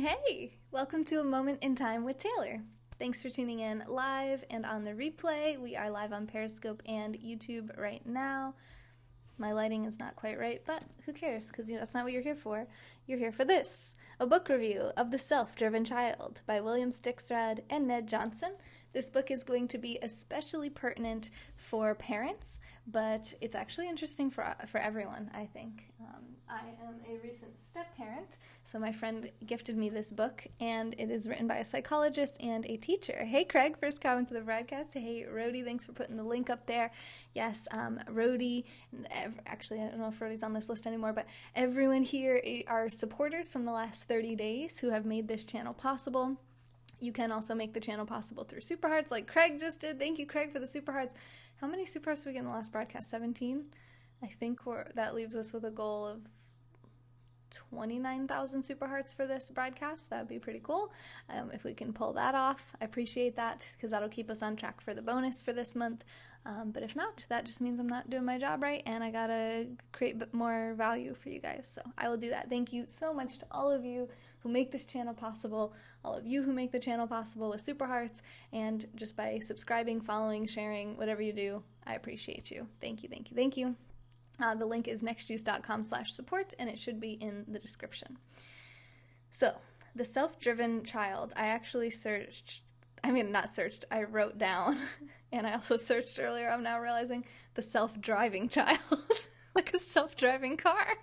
Hey, welcome to A Moment in Time with Taylor. Thanks for tuning in live and on the replay. We are live on Periscope and YouTube right now. My lighting is not quite right, but who cares? Because that's not what you're here for. You're here for this, a book review of The Self-Driven Child by William Stixrud and Ned Johnson. This book is going to be especially pertinent for parents, but it's actually interesting for everyone, I think. I am a recent step-parent, so my friend gifted me this book, and it is written by a psychologist and a teacher. Hey, Craig, first comment to the broadcast. Hey, Rhodey, thanks for putting the link up there. Yes, Rhodey, actually, I don't know if Rhodey's on this list anymore, but everyone here are supporters from the last 30 days who have made this channel possible. You can also make the channel possible through Super Hearts like Craig just did. Thank you, Craig, for the Super Hearts. How many Super Hearts did we get in the last broadcast? 17? I think that leaves us with a goal of 29,000 Super Hearts for this broadcast. That would be pretty cool if we can pull that off. I appreciate that because that'll keep us on track for the bonus for this month. But if not, that just means I'm not doing my job right and I gotta create more value for you guys. So I will do that. Thank you so much to all of you who make this channel possible, all of you who make the channel possible with Super Hearts, and just by subscribing, following, sharing, whatever you do, I appreciate you. Thank you, thank you, thank you. The link is nextjuice.com/support, and it should be in the description. So, The Self-Driven Child, I actually I wrote down, and I also searched earlier, I'm now realizing, The Self-Driving Child, like a self-driving car.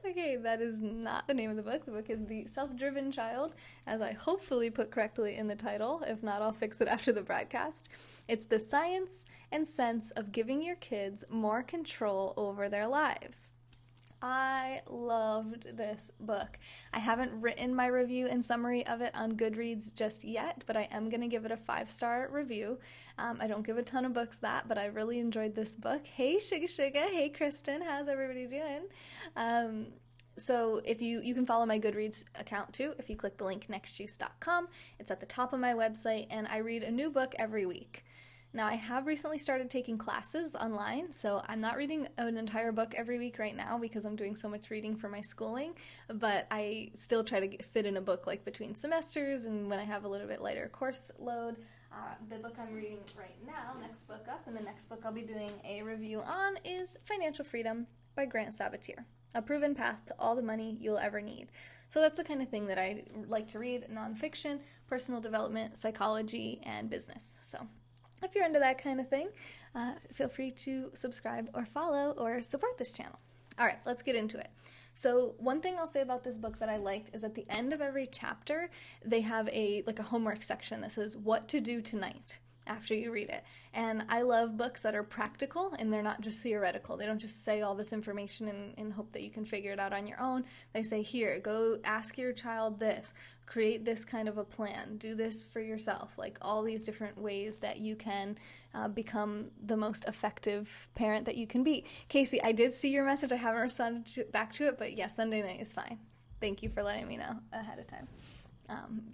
Okay, that is not the name of the book. The book is The Self-Driven Child, as I hopefully put correctly in the title. If not, I'll fix it after the broadcast. It's the science and sense of giving your kids more control over their lives. I loved this book. I haven't written my review and summary of it on Goodreads just yet, but I am going to give it a 5-star review. I don't give a ton of books that, but I really enjoyed this book. Hey, Suga. Hey, Kristen. How's everybody doing? So if you can follow my Goodreads account too if you click the link nextjuice.com. It's at the top of my website, and I read a new book every week. Now, I have recently started taking classes online, so I'm not reading an entire book every week right now because I'm doing so much reading for my schooling, but I still try to fit in a book like between semesters and when I have a little bit lighter course load. The book I'm reading right now, next book up, and the next book I'll be doing a review on is Financial Freedom by Grant Sabatier, a proven path to all the money you'll ever need. So that's the kind of thing that I like to read: nonfiction, personal development, psychology, and business. So if you're into that kind of thing, feel free to subscribe or follow or support this channel. All right, let's get into it. So one thing I'll say about this book that I liked is at the end of every chapter, they have a homework section that says what to do tonight after you read it. And I love books that are practical and they're not just theoretical. They don't just say all this information and hope that you can figure it out on your own. They say, here, go ask your child this, create this kind of a plan, do this for yourself, like all these different ways that you can become the most effective parent that you can be. Casey, I did see your message. I haven't responded back to it, but yes, Sunday night is fine. Thank you for letting me know ahead of time.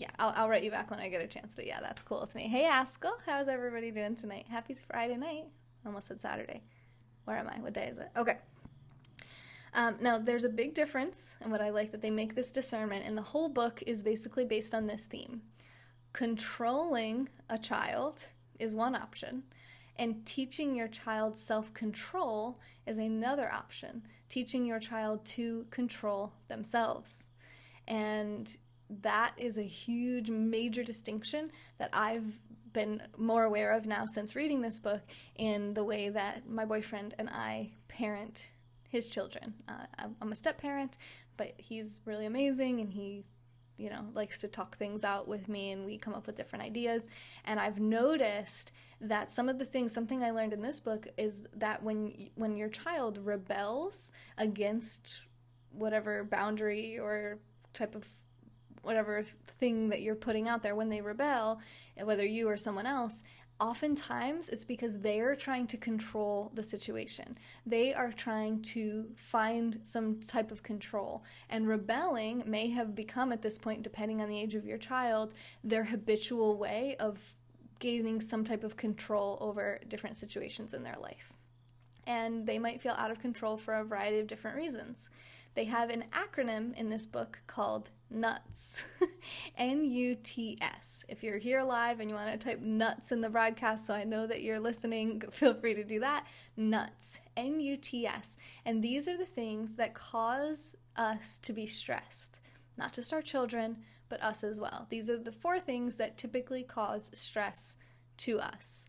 Yeah, I'll write you back when I get a chance, but yeah, that's cool with me. Hey, Askell, how's everybody doing tonight? Happy Friday night. Almost said Saturday. Where am I? What day is it? Okay. Now, there's a big difference in what I like that they make this discernment, and the whole book is basically based on this theme. Controlling a child is one option, and teaching your child self-control is another option. Teaching your child to control themselves. And that is a huge, major distinction that I've been more aware of now since reading this book in the way that my boyfriend and I parent his children. I'm a step parent, but he's really amazing, and he, likes to talk things out with me, and we come up with different ideas. And I've noticed that something I learned in this book is that when your child rebels against whatever boundary or type of whatever thing that you're putting out there, when they rebel, whether you or someone else, oftentimes it's because they're trying to control the situation. They are trying to find some type of control. And rebelling may have become, at this point, depending on the age of your child, their habitual way of gaining some type of control over different situations in their life. And they might feel out of control for a variety of different reasons. They have an acronym in this book called nuts. N-U-T-S. If you're here live and you want to type nuts in the broadcast so I know that you're listening, feel free to do that. Nuts. N-U-T-S. And these are the things that cause us to be stressed. Not just our children, but us as well. These are the 4 things that typically cause stress to us.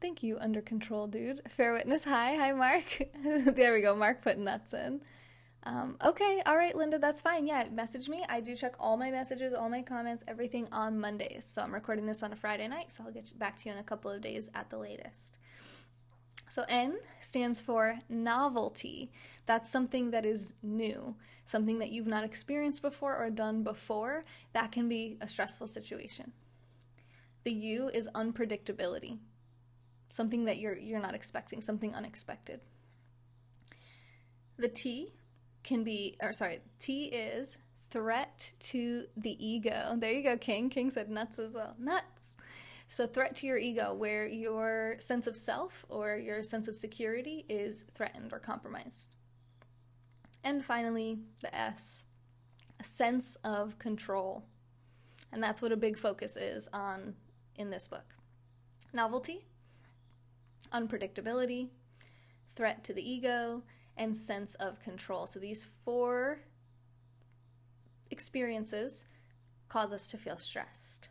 Thank you, Under Control Dude. Fair Witness, hi. Hi, Mark. There we go. Mark put nuts in. Okay, all right, Linda, that's fine. Yeah, message me. I do check all my messages, all my comments, everything on Mondays. So I'm recording this on a Friday night, so I'll get back to you in a couple of days at the latest. So N stands for novelty. That's something that is new, something that you've not experienced before or done before. That can be a stressful situation. The U is unpredictability, something that you're not expecting, something unexpected. The T is threat to the ego. There you go, King. King said nuts as well. Nuts. So threat to your ego, where your sense of self or your sense of security is threatened or compromised. And finally, the S, a sense of control. And that's what a big focus is on in this book. Novelty, unpredictability, threat to the ego, and sense of control. So these 4 experiences cause us to feel stressed.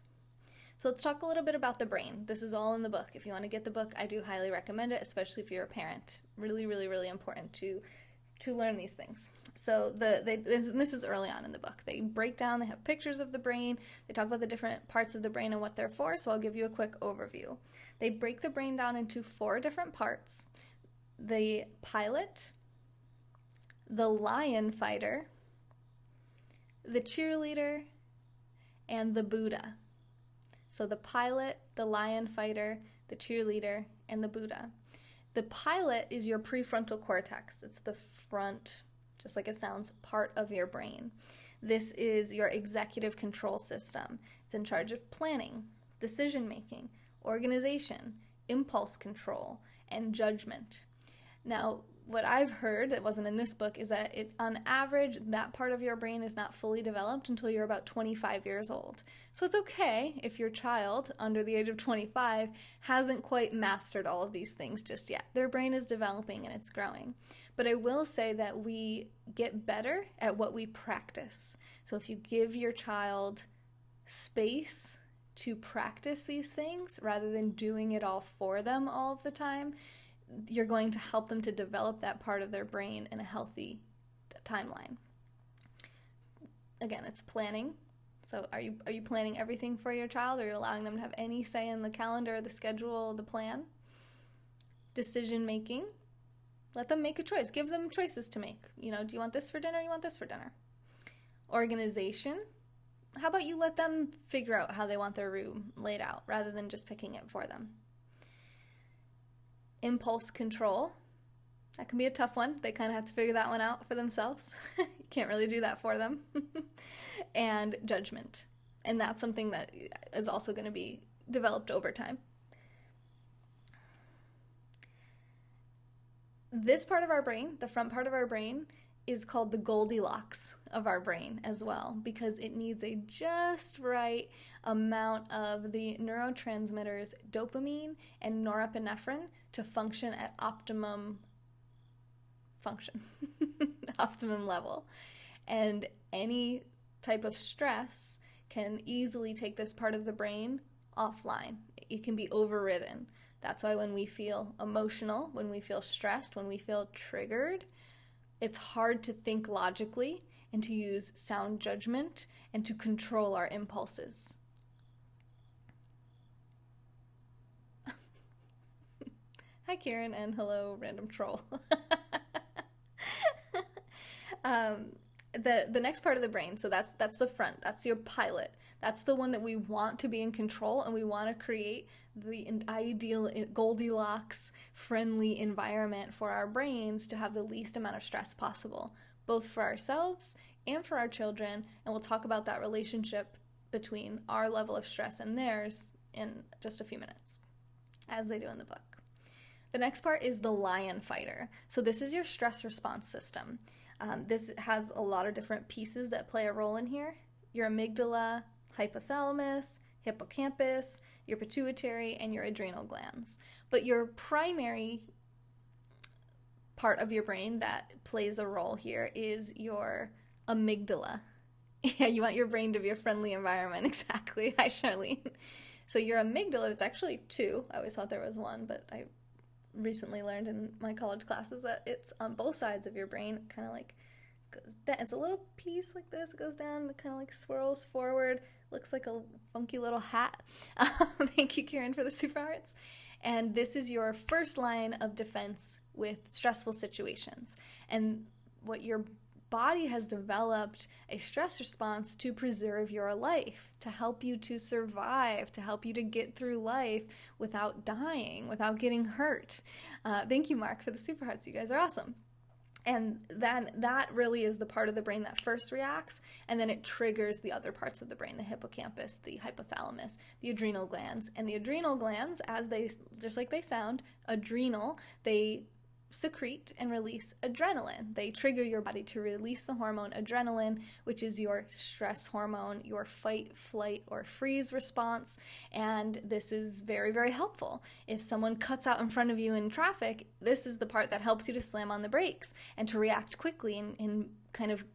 So let's talk a little bit about the brain. This is all in the book. If you want to get the book, I do highly recommend it, especially if you're a parent. Really, really, really important to learn these things. So this is early on in the book. They break down, they have pictures of the brain, they talk about the different parts of the brain and what they're for, so I'll give you a quick overview. They break the brain down into 4 different parts. The pilot, the lion fighter, the cheerleader, and the Buddha. So the pilot, the lion fighter, the cheerleader, and the Buddha. The pilot is your prefrontal cortex. It's the front, just like it sounds, part of your brain. This is your executive control system. It's in charge of planning, decision-making, organization, impulse control, and judgment. Now, what I've heard that wasn't in this book is that on average, that part of your brain is not fully developed until you're about 25 years old. So it's okay if your child under the age of 25 hasn't quite mastered all of these things just yet. Their brain is developing and it's growing. But I will say that we get better at what we practice. So if you give your child space to practice these things rather than doing it all for them all of the time, you're going to help them to develop that part of their brain in a healthy timeline. Again, it's planning. So are you planning everything for your child? Are you allowing them to have any say in the calendar, the schedule, the plan? Decision making. Let them make a choice. Give them choices to make. Do you want this for dinner? You want this for dinner? Organization. How about you let them figure out how they want their room laid out rather than just picking it for them? Impulse control. That can be a tough one. They kind of have to figure that one out for themselves. You can't really do that for them. And judgment. And that's something that is also going to be developed over time. This part of our brain, the front part of our brain, is called the Goldilocks of our brain as well, because it needs a just right amount of the neurotransmitters dopamine and norepinephrine to function at optimum function, optimum level. And any type of stress can easily take this part of the brain offline. It can be overridden. That's why when we feel emotional, when we feel stressed, when we feel triggered, it's hard to think logically and to use sound judgment and to control our impulses. Hi, Karen, and hello, random troll. The next part of the brain, so that's the front, that's your pilot. That's the one that we want to be in control, and we want to create the ideal Goldilocks friendly environment for our brains to have the least amount of stress possible, both for ourselves and for our children. And we'll talk about that relationship between our level of stress and theirs in just a few minutes, as they do in the book. The next part is the lion fighter. So this is your stress response system. This has a lot of different pieces that play a role in here. Your amygdala, hypothalamus, hippocampus, your pituitary, and your adrenal glands. But your primary part of your brain that plays a role here is your amygdala. Yeah, you want your brain to be a friendly environment. Exactly. Hi, Charlene. So your amygdala, it's actually two. I always thought there was one, but I recently learned in my college classes that it's on both sides of your brain. It kind of like goes down. It's a little piece like this. It goes down, it kind of like swirls forward. Looks like a funky little hat. Thank you, Karen, for the super hearts. And this is your first line of defense with stressful situations. And what your body has developed a stress response to preserve your life, to help you to survive, to help you to get through life without dying, without getting hurt. Thank you, Mark, for the super hearts. You guys are awesome. And then that really is the part of the brain that first reacts, and then it triggers the other parts of the brain, the hippocampus, the hypothalamus, the adrenal glands. And the adrenal glands, as they, just like they sound, adrenal, they secrete and release adrenaline. They trigger your body to release the hormone adrenaline, which is your stress hormone, your fight, flight, or freeze response. And this is very, very helpful. If someone cuts out in front of you in traffic, this is the part that helps you to slam on the brakes and to react quickly and kind of,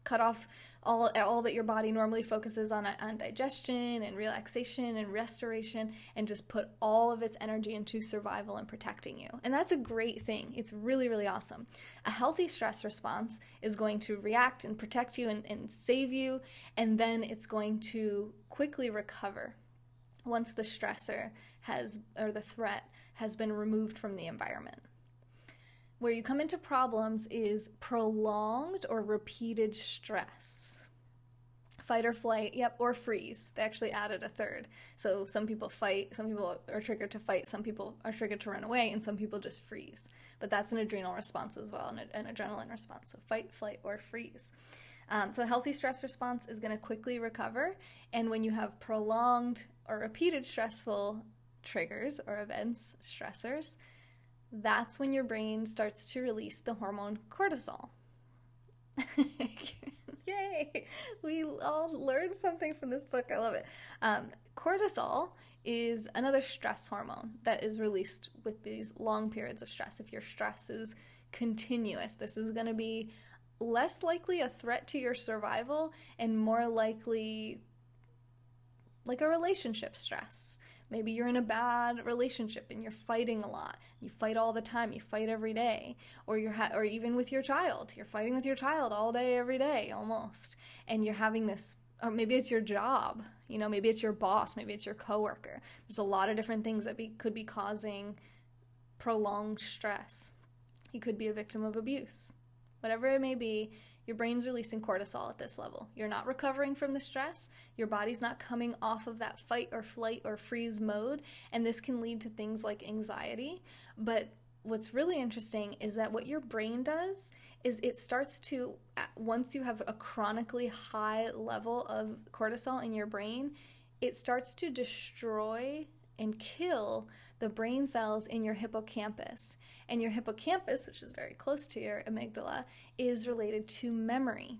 cut off all that your body normally focuses on digestion and relaxation and restoration, and just put all of its energy into survival and protecting you. And that's a great thing. It's really, really awesome. A healthy stress response is going to react and protect you and save you, and then it's going to quickly recover once the stressor or the threat has been removed from the environment. Where you come into problems is prolonged or repeated stress. Fight or flight, or freeze. They actually added a third. So some people fight, some people are triggered to fight, some people are triggered to run away, and some people just freeze. But that's an adrenal response as well, an adrenaline response. So fight, flight, or freeze. So a healthy stress response is going to quickly recover. And when you have prolonged or repeated stressful triggers or events, stressors, that's when your brain starts to release the hormone cortisol. Yay! We all learned something from this book. I love it. Cortisol is another stress hormone that is released with these long periods of stress. If your stress is continuous, this is going to be less likely a threat to your survival and more likely like a relationship stress. Maybe you're in a bad relationship and you're fighting a lot. You fight all the time. You fight every day. Or or even with your child. You're fighting with your child all day, every day, almost. And you're having this, or maybe it's your job. Maybe it's your boss. Maybe it's your coworker. There's a lot of different things that could be causing prolonged stress. You could be a victim of abuse. Whatever it may be, your brain's releasing cortisol at this level. You're not recovering from the stress. Your body's not coming off of that fight or flight or freeze mode. And this can lead to things like anxiety. But what's really interesting is that what your brain does is it starts to, once you have a chronically high level of cortisol in your brain, it starts to destroy and kill the brain cells in your hippocampus. And your hippocampus, which is very close to your amygdala, is related to memory,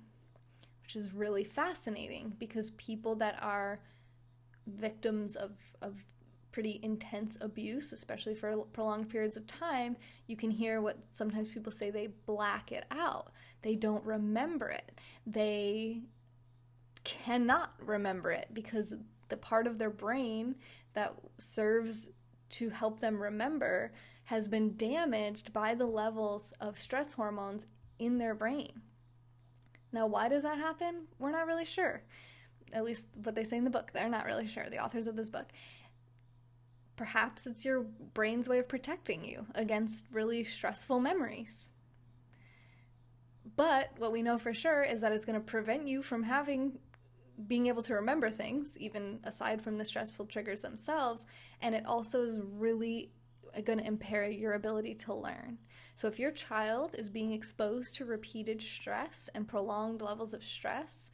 which is really fascinating because people that are victims of pretty intense abuse, especially for prolonged periods of time, you can hear what sometimes people say, they black it out. They don't remember it. They cannot remember it because the part of their brain that serves to help them remember has been damaged by the levels of stress hormones in their brain. Now, why does that happen? We're not really sure. At least what they say in the book. They're not really sure, the authors of this book. Perhaps it's your brain's way of protecting you against really stressful memories. But what we know for sure is that it's going to prevent you from being able to remember things, even aside from the stressful triggers themselves, and it also is really going to impair your ability to learn. So if your child is being exposed to repeated stress and prolonged levels of stress,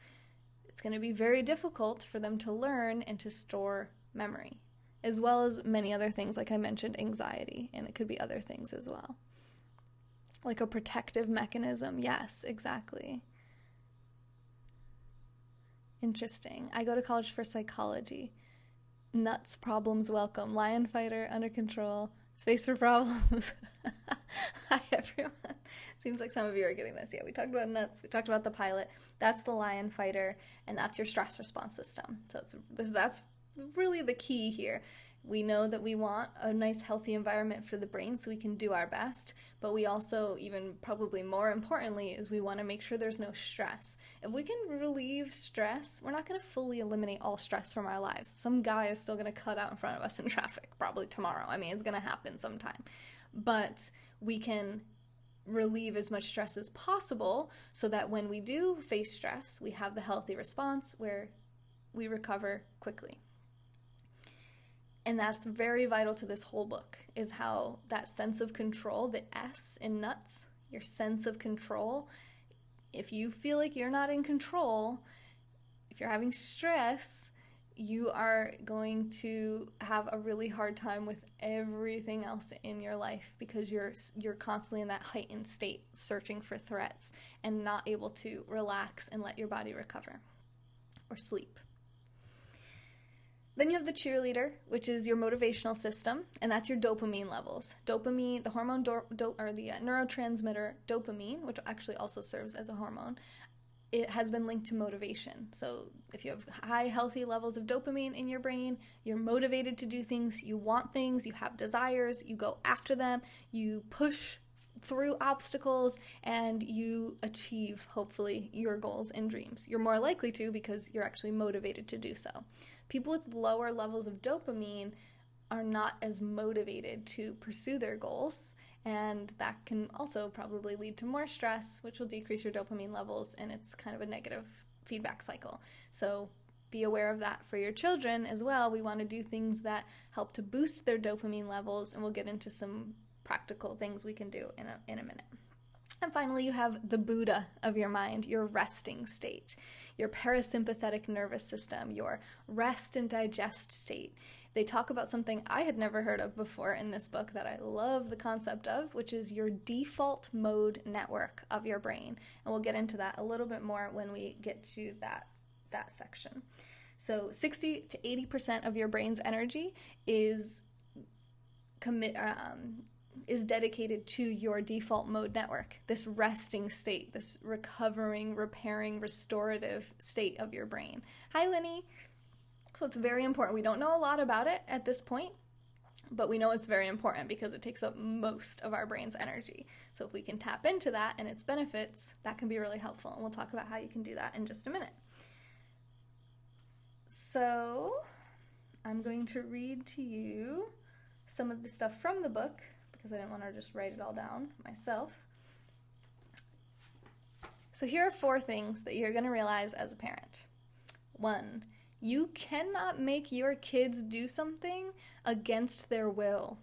it's going to be very difficult for them to learn and to store memory, as well as many other things, like I mentioned, anxiety, and it could be other things as well. Like a protective mechanism. Yes, exactly. Interesting. I go to college for psychology. Nuts, problems welcome. Lion fighter, under control. Space for problems. Hi, everyone. Seems like some of you are getting this. Yeah, we talked about nuts. We talked about the pilot. That's the lion fighter, and that's your stress response system. So that's really the key here. We know that we want a nice, healthy environment for the brain so we can do our best, but we also, even probably more importantly, is we want to make sure there's no stress. If we can relieve stress, we're not going to fully eliminate all stress from our lives. Some guy is still going to cut out in front of us in traffic, probably tomorrow. I mean, it's going to happen sometime. But we can relieve as much stress as possible so that when we do face stress, we have the healthy response where we recover quickly. And that's very vital to this whole book, is how that sense of control, the S in nuts, your sense of control, if you feel like you're not in control, if you're having stress, you are going to have a really hard time with everything else in your life because you're constantly in that heightened state, searching for threats and not able to relax and let your body recover or sleep. Then you have the cheerleader, which is your motivational system, and that's your dopamine levels. Dopamine, the hormone or the neurotransmitter dopamine, which actually also serves as a hormone, it has been linked to motivation. So if you have high, healthy levels of dopamine in your brain, you're motivated to do things, you want things, you have desires, you go after them, you push through obstacles, and you achieve, hopefully, your goals and dreams. You're more likely to because you're actually motivated to do so. People with lower levels of dopamine are not as motivated to pursue their goals, and that can also probably lead to more stress, which will decrease your dopamine levels, and it's kind of a negative feedback cycle. So be aware of that for your children as well. We want to do things that help to boost their dopamine levels, and we'll get into some practical things we can do in a minute. And finally, you have the Buddha of your mind, your resting state, your parasympathetic nervous system, your rest and digest state. They talk about something I had never heard of before in this book that I love the concept of, which is your default mode network of your brain. And we'll get into that a little bit more when we get to that section. So 60 to 80% of your brain's energy is dedicated to your default mode network, this resting state, this recovering, repairing, restorative state of your brain. Hi, Lenny. So it's very important. We don't know a lot about it at this point, but we know it's very important because it takes up most of our brain's energy. So if we can tap into that and its benefits, that can be really helpful. And we'll talk about how you can do that in just a minute. So I'm going to read to you some of the stuff from the book, because I didn't want to just write it all down myself. So here are 4 things that you're going to realize as a parent. 1, you cannot make your kids do something against their will.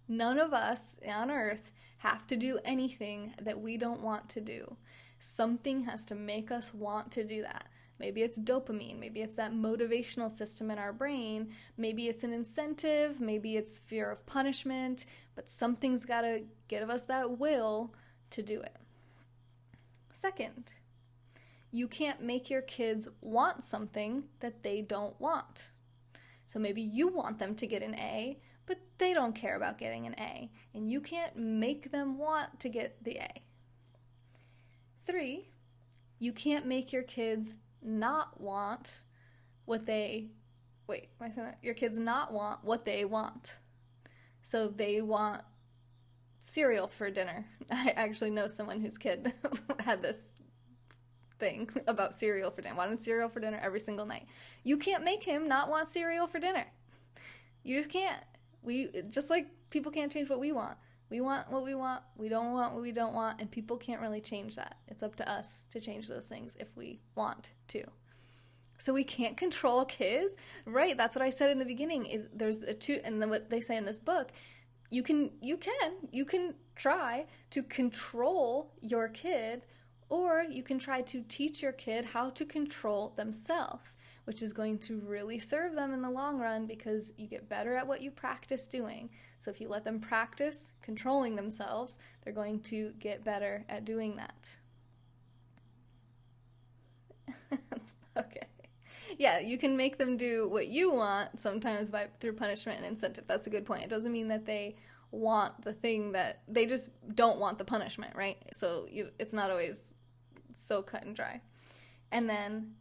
None of us on earth have to do anything that we don't want to do. Something has to make us want to do that. Maybe it's dopamine, maybe it's that motivational system in our brain, maybe it's an incentive, maybe it's fear of punishment, but something's got to give us that will to do it. 2nd, you can't make your kids want something that they don't want. So maybe you want them to get an A, but they don't care about getting an A, and you can't make them want to get the A. 3, you can't make your kids not want what they, your kids not want what they want. So they want cereal for dinner. I actually know someone whose kid had this thing about cereal for dinner, wanted cereal for dinner every single night. You can't make him not want cereal for dinner. You just can't. Just like people can't change what we want. We want what we want, we don't want what we don't want, and people can't really change that. It's up to us to change those things if we want to. So we can't control kids, right? That's what I said in the beginning. Is there's a two, and then what they say in this book, you can try to control your kid, or you can try to teach your kid how to control themselves. which is going to really serve them in the long run because you get better at what you practice doing. So if you let them practice controlling themselves, they're going to get better at doing that. Okay. Yeah, you can make them do what you want sometimes through punishment and incentive. That's a good point. It doesn't mean that they want the thing that they just don't want the punishment, right? So it's not always so cut and dry. And then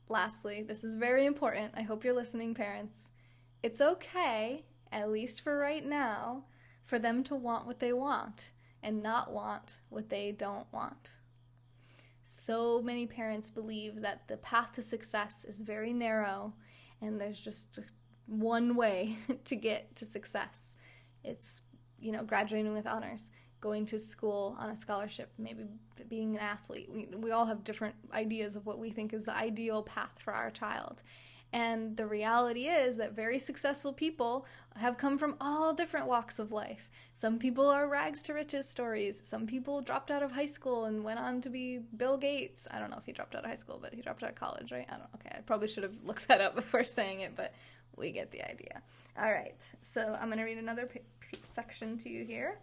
lastly, this is very important. I hope you're listening, parents. It's okay, at least for right now, for them to want what they want and not want what they don't want. So many parents believe that the path to success is very narrow and there's just one way to get to success. It's, graduating with honors, going to school on a scholarship, maybe being an athlete. We all have different ideas of what we think is the ideal path for our child. And the reality is that very successful people have come from all different walks of life. Some people are rags to riches stories. Some people dropped out of high school and went on to be Bill Gates. I don't know if he dropped out of high school, but he dropped out of college, right? I don't know. Okay, I probably should have looked that up before saying it, but we get the idea. All right, so I'm going to read another section to you here,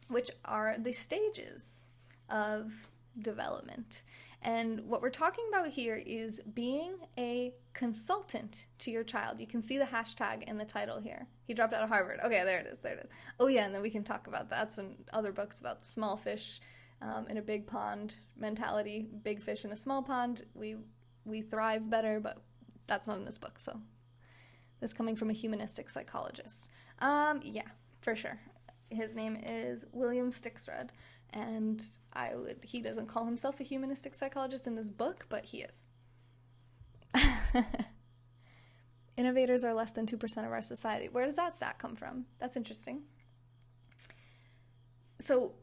which are the stages of development. And what we're talking about here is being a consultant to your child. You can see the hashtag in the title here. He dropped out of Harvard. Okay, there it is. Oh yeah, and then we can talk about that. That's in other books about small fish in a big pond mentality. Big fish in a small pond. We thrive better, but that's not in this book. So this coming from a humanistic psychologist. Yeah, for sure. His name is William Stixrud. And he doesn't call himself a humanistic psychologist in this book, but he is. Innovators are less than 2% of our society. Where does that stat come from? That's interesting. So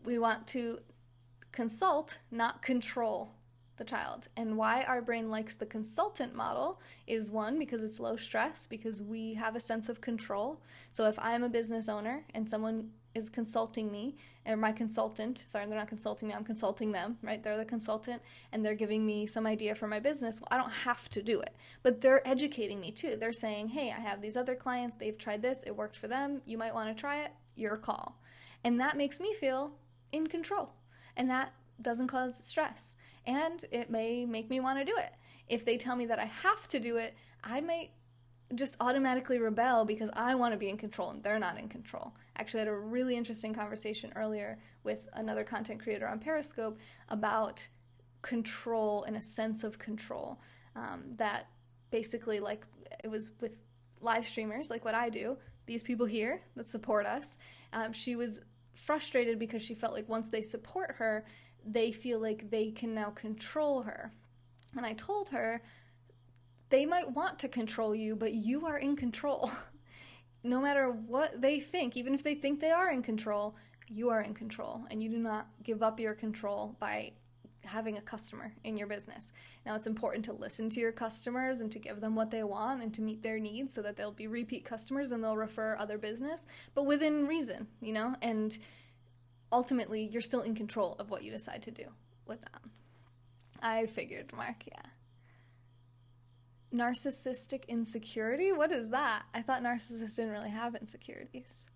we want to consult, not control the child. And why our brain likes the consultant model is one, because it's low stress, because we have a sense of control. So if I'm a business owner and someone is consulting me, or my consultant, sorry, they're not consulting me, I'm consulting them, right? They're the consultant and they're giving me some idea for my business. Well, I don't have to do it, but they're educating me too. They're saying, hey, I have these other clients, they've tried this, it worked for them, you might want to try it, your call. And that makes me feel in control. And that doesn't cause stress. And it may make me want to do it. If they tell me that I have to do it, I might just automatically rebel because I want to be in control and they're not in control. Actually, I had a really interesting conversation earlier with another content creator on Periscope about control and a sense of control. That basically, like, it was with live streamers, like what I do, these people here that support us. She was frustrated because she felt like once they support her, they feel like they can now control her. And I told her, they might want to control you, but you are in control. No matter what they think, even if they think they are in control, you are in control. And you do not give up your control by having a customer in your business. Now, it's important to listen to your customers and to give them what they want and to meet their needs so that they'll be repeat customers and they'll refer other business, but within reason, and ultimately you're still in control of what you decide to do with them. I figured, Mark, yeah. Narcissistic insecurity? What is that? I thought narcissists didn't really have insecurities.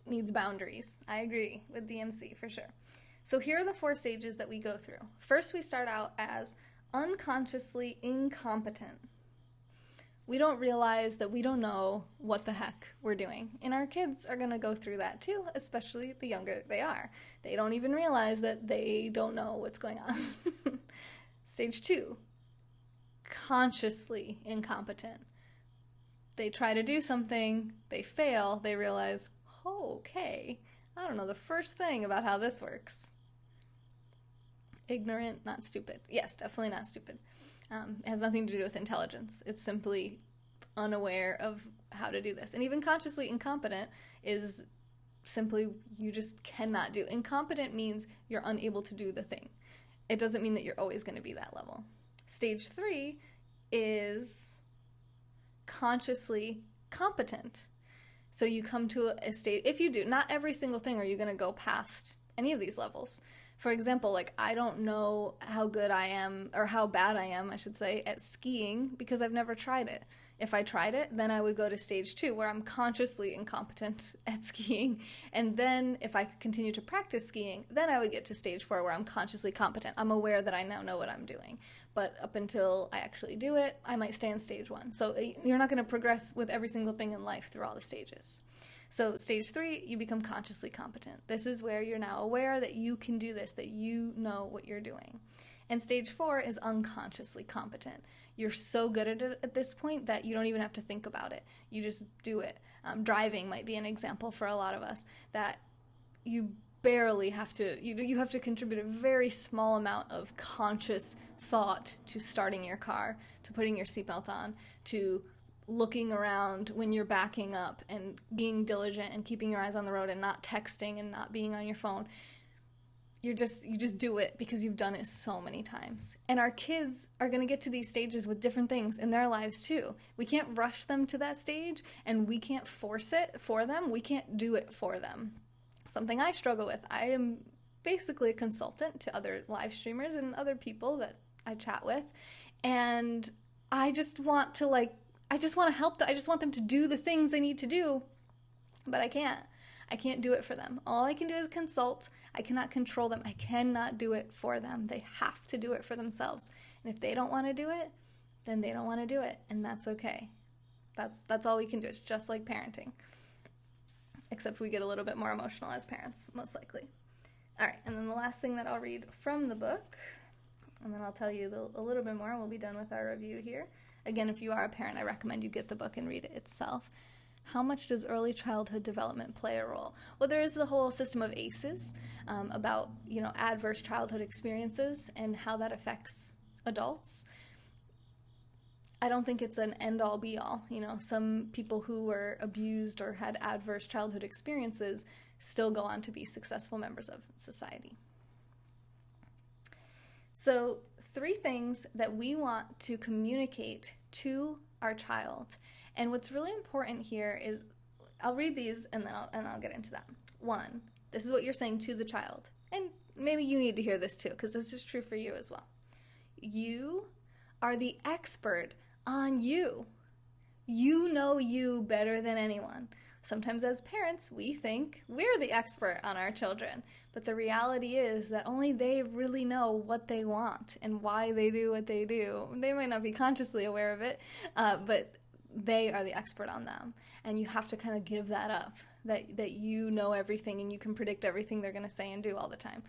Needs boundaries. I agree with DMC for sure. So here are the 4 stages that we go through. First, we start out as unconsciously incompetent. We don't realize that we don't know what the heck we're doing. And our kids are going to go through that too, especially the younger they are. They don't even realize that they don't know what's going on. Stage 2. Consciously incompetent. They try to do something, they fail, they realize, oh, okay, I don't know the first thing about how this works. Ignorant, not stupid. Yes, definitely not stupid. It has nothing to do with intelligence. It's simply unaware of how to do this. And even consciously incompetent is simply you just cannot do. Incompetent means you're unable to do the thing. It doesn't mean that you're always going to be that level. Stage 3 is consciously competent. So you come to a state, if you do, not every single thing are you going to go past any of these levels. For example, like I don't know how good I am, or how bad I am, I should say, at skiing because I've never tried it. If I tried it, then I would go to stage 2 where I'm consciously incompetent at skiing. And then if I continue to practice skiing, then I would get to stage 4 where I'm consciously competent. I'm aware that I now know what I'm doing. But up until I actually do it, I might stay in stage 1. So you're not going to progress with every single thing in life through all the stages. So stage 3, you become consciously competent. This is where you're now aware that you can do this, that you know what you're doing. And stage 4 is unconsciously competent. You're so good at it at this point that you don't even have to think about it. You just do it. Driving might be an example for a lot of us, that you barely have to, you have to contribute a very small amount of conscious thought to starting your car, to putting your seatbelt on, to looking around when you're backing up and being diligent and keeping your eyes on the road and not texting and not being on your phone. You just do it because you've done it so many times. And our kids are going to get to these stages with different things in their lives too. We can't rush them to that stage, and we can't force it for them. We can't do it for them. Something I struggle with. I am basically a consultant to other live streamers and other people that I chat with, and I just want to help them. I just want them to do the things they need to do, but I can't. I can't do it for them. All I can do is consult. I cannot control them. I cannot do it for them. They have to do it for themselves. And if they don't want to do it, then they don't want to do it, and that's okay. That's all we can do. It's just like parenting, except we get a little bit more emotional as parents, most likely. All right, and then the last thing that I'll read from the book, and then I'll tell you a little bit more, and we'll be done with our review here. Again, if you are a parent, I recommend you get the book and read it itself. How much does early childhood development play a role? Well, there is the whole system of ACEs about, adverse childhood experiences and how that affects adults. I don't think it's an end-all be-all. Some people who were abused or had adverse childhood experiences still go on to be successful members of society. So 3 things that we want to communicate to our child. And what's really important here is, I'll read these and then I'll get into that. 1, this is what you're saying to the child. And maybe you need to hear this too, because this is true for you as well. You are the expert on you. You know you better than anyone. Sometimes as parents, we think we're the expert on our children, but the reality is that only they really know what they want and why they do what they do. They might not be consciously aware of it, but they are the expert on them, and you have to kind of give that up, that you know everything and you can predict everything they're going to say and do all the time.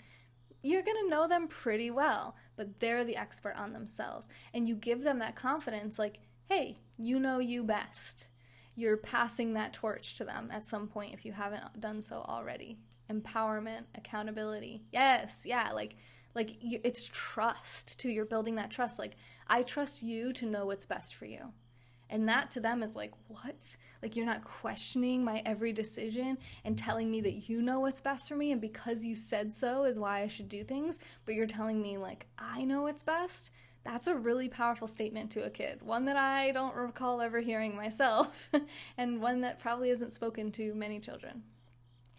You're going to know them pretty well, but they're the expert on themselves, and you give them that confidence, like, hey, you know you best. You're passing that torch to them at some point if you haven't done so already. Empowerment, accountability. Yes, yeah, it's trust too. You're building that trust. Like, I trust you to know what's best for you. And that to them is like, what? Like, you're not questioning my every decision and telling me that you know what's best for me, and because you said so is why I should do things, but you're telling me, like, I know what's best? That's a really powerful statement to a kid. One that I don't recall ever hearing myself, and one that probably isn't spoken to many children.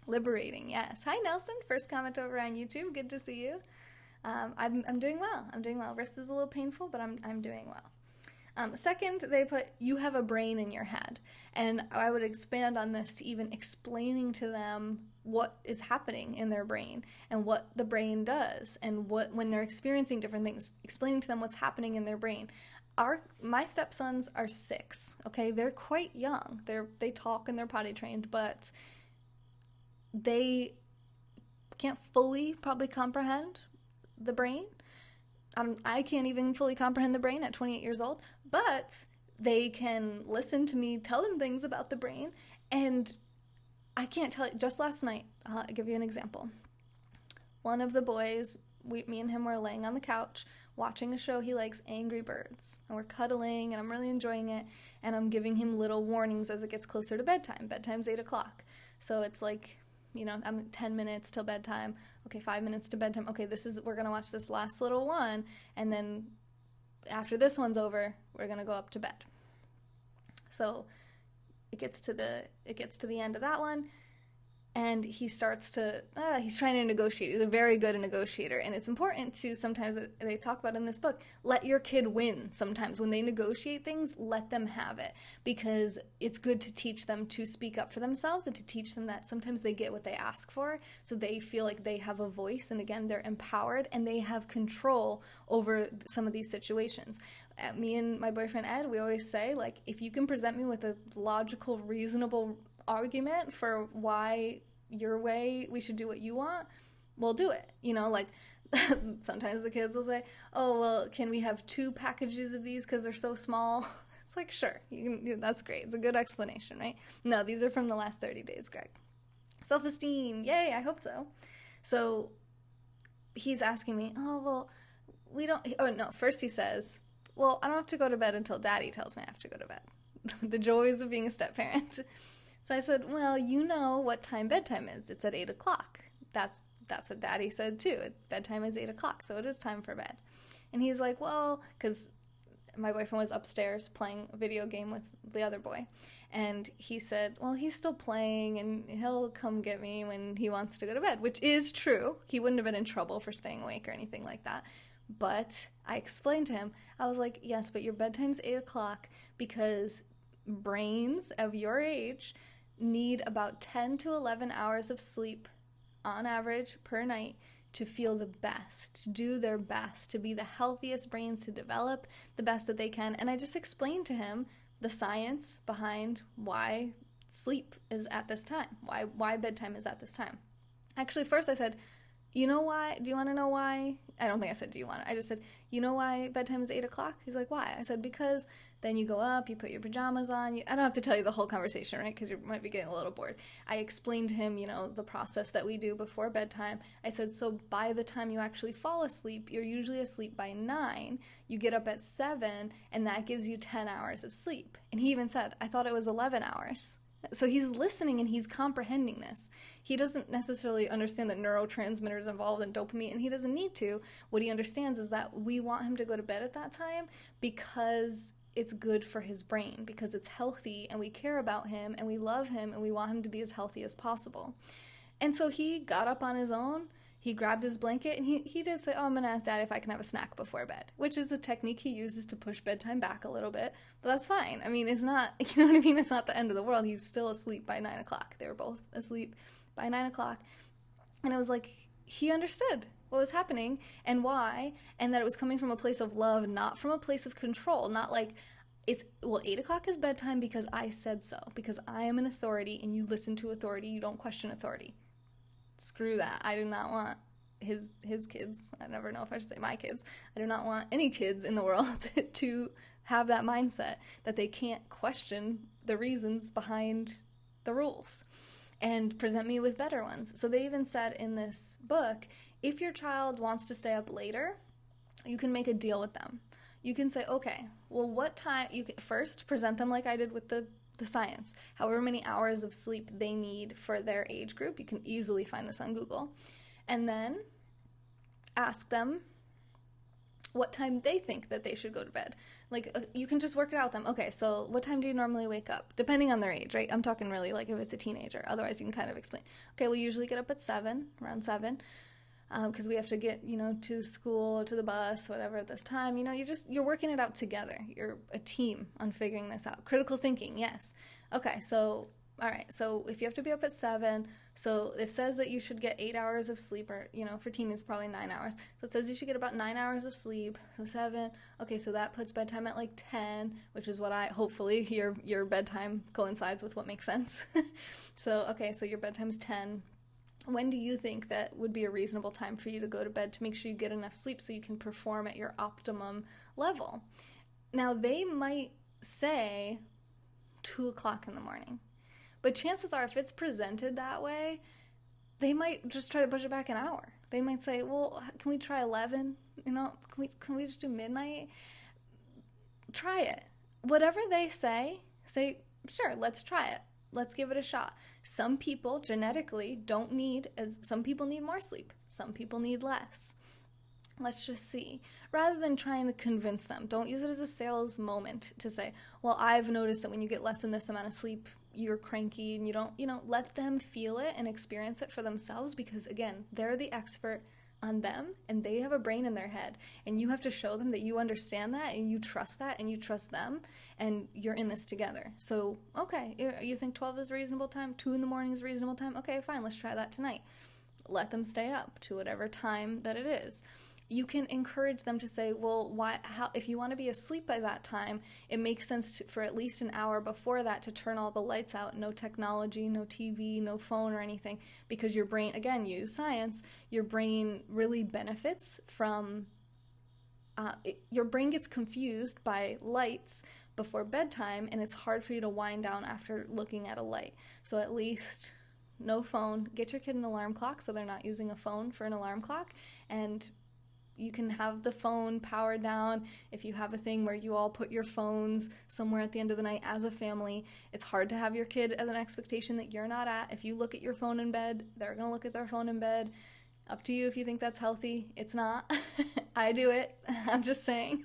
Liberating, yes. Hi, Nelson. First comment over on YouTube. Good to see you. I'm doing well. Wrist is a little painful, but I'm doing well. Second, they put, you have a brain in your head. And I would expand on this to even explaining to them what is happening in their brain and what the brain does, and when they're experiencing different things, explaining to them what's happening in their brain. My stepsons are 6, okay? They're quite young. They talk and they're potty trained, but they can't fully probably comprehend the brain. I can't even fully comprehend the brain at 28 years old, but they can listen to me tell them things about the brain, and I can't tell you. Just last night, I'll give you an example. One of the boys, me and him were laying on the couch watching a show he likes, Angry Birds, and we're cuddling, and I'm really enjoying it, and I'm giving him little warnings as it gets closer to bedtime. Bedtime's 8 o'clock, so it's like, I'm 10 minutes till bedtime. Okay, 5 minutes to bedtime. Okay, we're going to watch this last little one, and then after this one's over, we're going to go up to bed. So it gets to the end of that one, And he starts to, he's trying to negotiate. He's a very good negotiator. And it's important to, sometimes they talk about in this book, let your kid win sometimes. When they negotiate things, let them have it. Because it's good to teach them to speak up for themselves and to teach them that sometimes they get what they ask for. So they feel like they have a voice. And again, they're empowered and they have control over some of these situations. Me and my boyfriend Ed, we always say, like, if you can present me with a logical, reasonable argument for why your way we should do what you want, we'll do it. You know, like sometimes the kids will say, oh, well, can we have 2 packages of these because they're so small? It's like, sure, you can, that's great. It's a good explanation, right? No, these are from the last 30 days, Greg. Self-esteem, yay, I hope so. So he's asking me, oh, well, we don't, oh no, first he says, well, I don't have to go to bed until Daddy tells me I have to go to bed. The joys of being a step-parent. So I said, well, you know what time bedtime is. It's at 8 o'clock. That's what Daddy said too. Bedtime is 8 o'clock, so it is time for bed. And he's like, well, because my boyfriend was upstairs playing a video game with the other boy. And he said, well, he's still playing and he'll come get me when he wants to go to bed, which is true. He wouldn't have been in trouble for staying awake or anything like that. But I explained to him, I was like, yes, but your bedtime's 8 o'clock because brains of your age need about 10 to 11 hours of sleep on average per night to feel the best, to do their best, to be the healthiest brains, to develop the best that they can. And I just explained to him the science behind why sleep is at this time, why bedtime is at this time. Actually, first I said, you know why? Do you want to know why? I don't think I said, do you want to? I just said, you know why bedtime is 8 o'clock? He's like, why? I said, because then you go up, you put your pajamas on. I don't have to tell you the whole conversation, right? Because you might be getting a little bored. I explained to him, you know, the process that we do before bedtime. I said, so by the time you actually fall asleep, you're usually asleep by 9. You get up at 7, and that gives you 10 hours of sleep. And he even said, I thought it was 11 hours. So he's listening and he's comprehending this. He doesn't necessarily understand the neurotransmitters involved in dopamine, and he doesn't need to. What he understands is that we want him to go to bed at that time because it's good for his brain, because it's healthy and we care about him and we love him and we want him to be as healthy as possible. And so he got up on his own. He grabbed his blanket and he did say, oh, I'm going to ask Dad if I can have a snack before bed, which is a technique he uses to push bedtime back a little bit. But that's fine. I mean, it's not, you know what I mean? It's not the end of the world. He's still asleep by 9 o'clock. They were both asleep by 9 o'clock. And it was like, he understood what was happening and why, and that it was coming from a place of love, not from a place of control. Not like, it's, well, 8 o'clock is bedtime because I said so, because I am an authority and you listen to authority. You don't question authority. Screw that. I do not want his kids, I never know if I should say my kids, I do not want any kids in the world to have that mindset that they can't question the reasons behind the rules and present me with better ones. So they even said in this book, if your child wants to stay up later, you can make a deal with them. You can say, okay, well, what time, you can first present them like I did with the science, however many hours of sleep they need for their age group. You can easily find this on Google. And then ask them what time they think that they should go to bed. Like, you can just work it out with them. Okay, so what time do you normally wake up? Depending on their age, right? I'm talking really like if it's a teenager. Otherwise, you can kind of explain. Okay, we usually get up at 7, around 7. Because we have to get, you know, to school, or to the bus, whatever at this time. You know, you're working it out together. You're a team on figuring this out. Critical thinking, yes. Okay, so, all right, so if you have to be up at 7, so it says that you should get 8 hours of sleep, or, you know, for teens, probably 9 hours. So it says you should get about 9 hours of sleep, so 7. Okay, so that puts bedtime at like 10, which is what hopefully your bedtime coincides with what makes sense. So, okay, so your bedtime's 10. When do you think that would be a reasonable time for you to go to bed to make sure you get enough sleep so you can perform at your optimum level? Now, they might say 2 o'clock in the morning, but chances are if it's presented that way, they might just try to push it back an hour. They might say, well, can we try 11? You know, can we just do midnight? Try it. Whatever they say, sure, let's try it. Let's give it a shot. Some people genetically some people need more sleep. Some people need less. Let's just see. Rather than trying to convince them, don't use it as a sales moment to say, well, I've noticed that when you get less than this amount of sleep, you're cranky and you don't, let them feel it and experience it for themselves, because again, they're the expert on them and they have a brain in their head, and you have to show them that you understand that and you trust that and you trust them and you're in this together. So, okay, you think 12 is a reasonable time? 2 in the morning is a reasonable time? Okay, fine, let's try that tonight. Let them stay up to whatever time that it is. You can encourage them to say, well, if you want to be asleep by that time, it makes sense for at least an hour before that to turn all the lights out, no technology, no TV, no phone or anything, because your brain, again, use science, your brain really benefits from, your brain gets confused by lights before bedtime, and it's hard for you to wind down after looking at a light. So at least no phone. Get your kid an alarm clock so they're not using a phone for an alarm clock, and you can have the phone powered down. If you have a thing where you all put your phones somewhere at the end of the night as a family, it's hard to have your kid as an expectation that you're not at. If you look at your phone in bed, they're going to look at their phone in bed. Up to you if you think that's healthy. It's not. I do it. I'm just saying.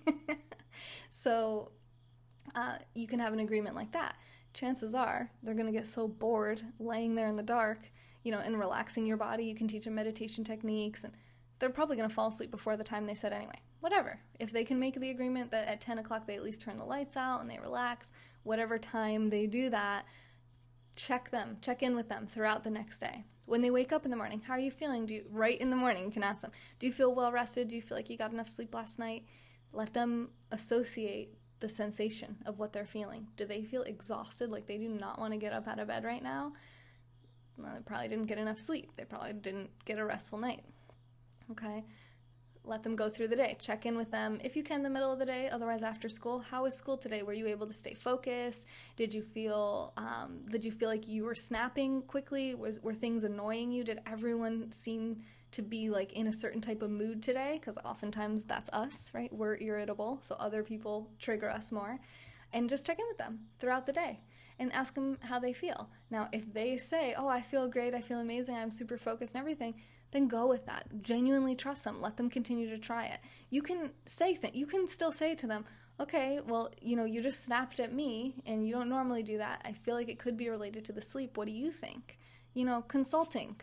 So you can have an agreement like that. Chances are they're going to get so bored laying there in the dark, and relaxing your body. You can teach them meditation techniques, and they're probably going to fall asleep before the time they said anyway. Whatever. If they can make the agreement that at 10 o'clock they at least turn the lights out and they relax, whatever time they do that, check in with them throughout the next day. When they wake up in the morning, how are you feeling? Right in the morning, you can ask them, do you feel well rested? Do you feel like you got enough sleep last night? Let them associate the sensation of what they're feeling. Do they feel exhausted, like they do not want to get up out of bed right now? Well, they probably didn't get enough sleep. They probably didn't get a restful night. Okay, let them go through the day. Check in with them if you can in the middle of the day, otherwise after school. How was school today? Were you able to stay focused? Did you feel like you were snapping quickly? Were things annoying you? Did everyone seem to be like in a certain type of mood today? Because oftentimes that's us, right? We're irritable, so other people trigger us more. And just check in with them throughout the day and ask them how they feel. Now, if they say, oh, I feel great, I feel amazing, I'm super focused and everything, then go with that. Genuinely trust them. Let them continue to try it. You can you can still say to them, okay, well, you just snapped at me and you don't normally do that. I feel like it could be related to the sleep. What do you think? Consulting.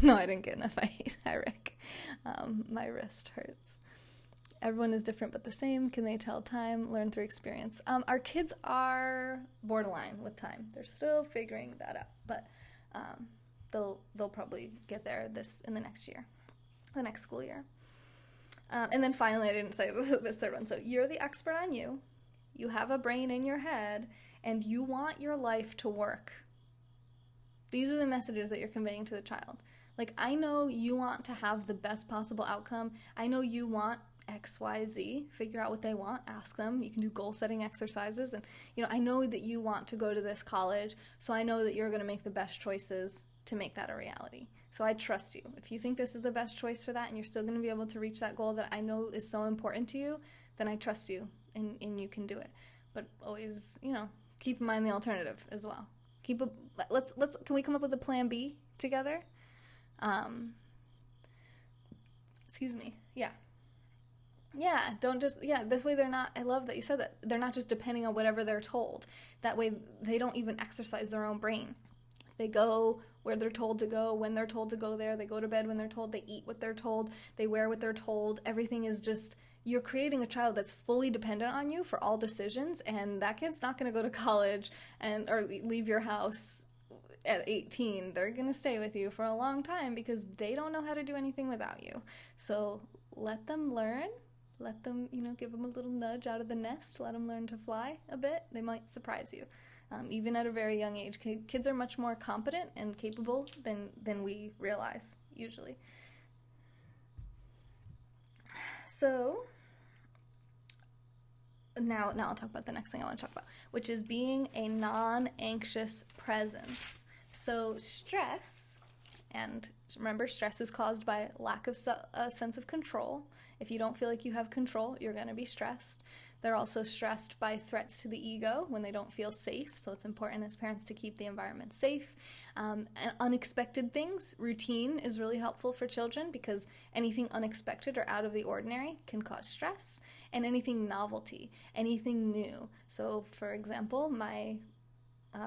No, I didn't get in a fight. Hi, Rick. My wrist hurts. Everyone is different but the same. Can they tell time? Learn through experience. Our kids are borderline with time. They're still figuring that out, but they'll probably get there in the next year, the next school year. And then finally, I didn't say this third one. So you're the expert on you. You have a brain in your head, and you want your life to work. These are the messages that you're conveying to the child. Like, I know you want to have the best possible outcome. I know you want X, Y, Z. Figure out what they want. Ask them. You can do goal-setting exercises. And, I know that you want to go to this college, so I know that you're going to make the best choices to make that a reality. So I trust you. If you think this is the best choice for that and you're still going to be able to reach that goal that I know is so important to you, then I trust you and you can do it. But always, keep in mind the alternative as well. Can we come up with a plan B together? Excuse me. Yeah. Yeah, this way they're not, I love that you said that, they're not just depending on whatever they're told. That way they don't even exercise their own brain. They go where they're told to go, when they're told to go there. They go to bed when they're told. They eat what they're told. They wear what they're told. Everything is just, you're creating a child that's fully dependent on you for all decisions, and that kid's not going to go to college or leave your house at 18. They're going to stay with you for a long time because they don't know how to do anything without you. So let them learn. Let them, give them a little nudge out of the nest. Let them learn to fly a bit. They might surprise you. Even at a very young age. Kids are much more competent and capable than we realize, usually. So, now I'll talk about the next thing I want to talk about, which is being a non-anxious presence. So, stress, and remember, stress is caused by lack of a sense of control. If you don't feel like you have control, you're going to be stressed. They're also stressed by threats to the ego when they don't feel safe, so it's important as parents to keep the environment safe. And unexpected things, routine is really helpful for children because anything unexpected or out of the ordinary can cause stress, and anything novelty, anything new. So, for example, my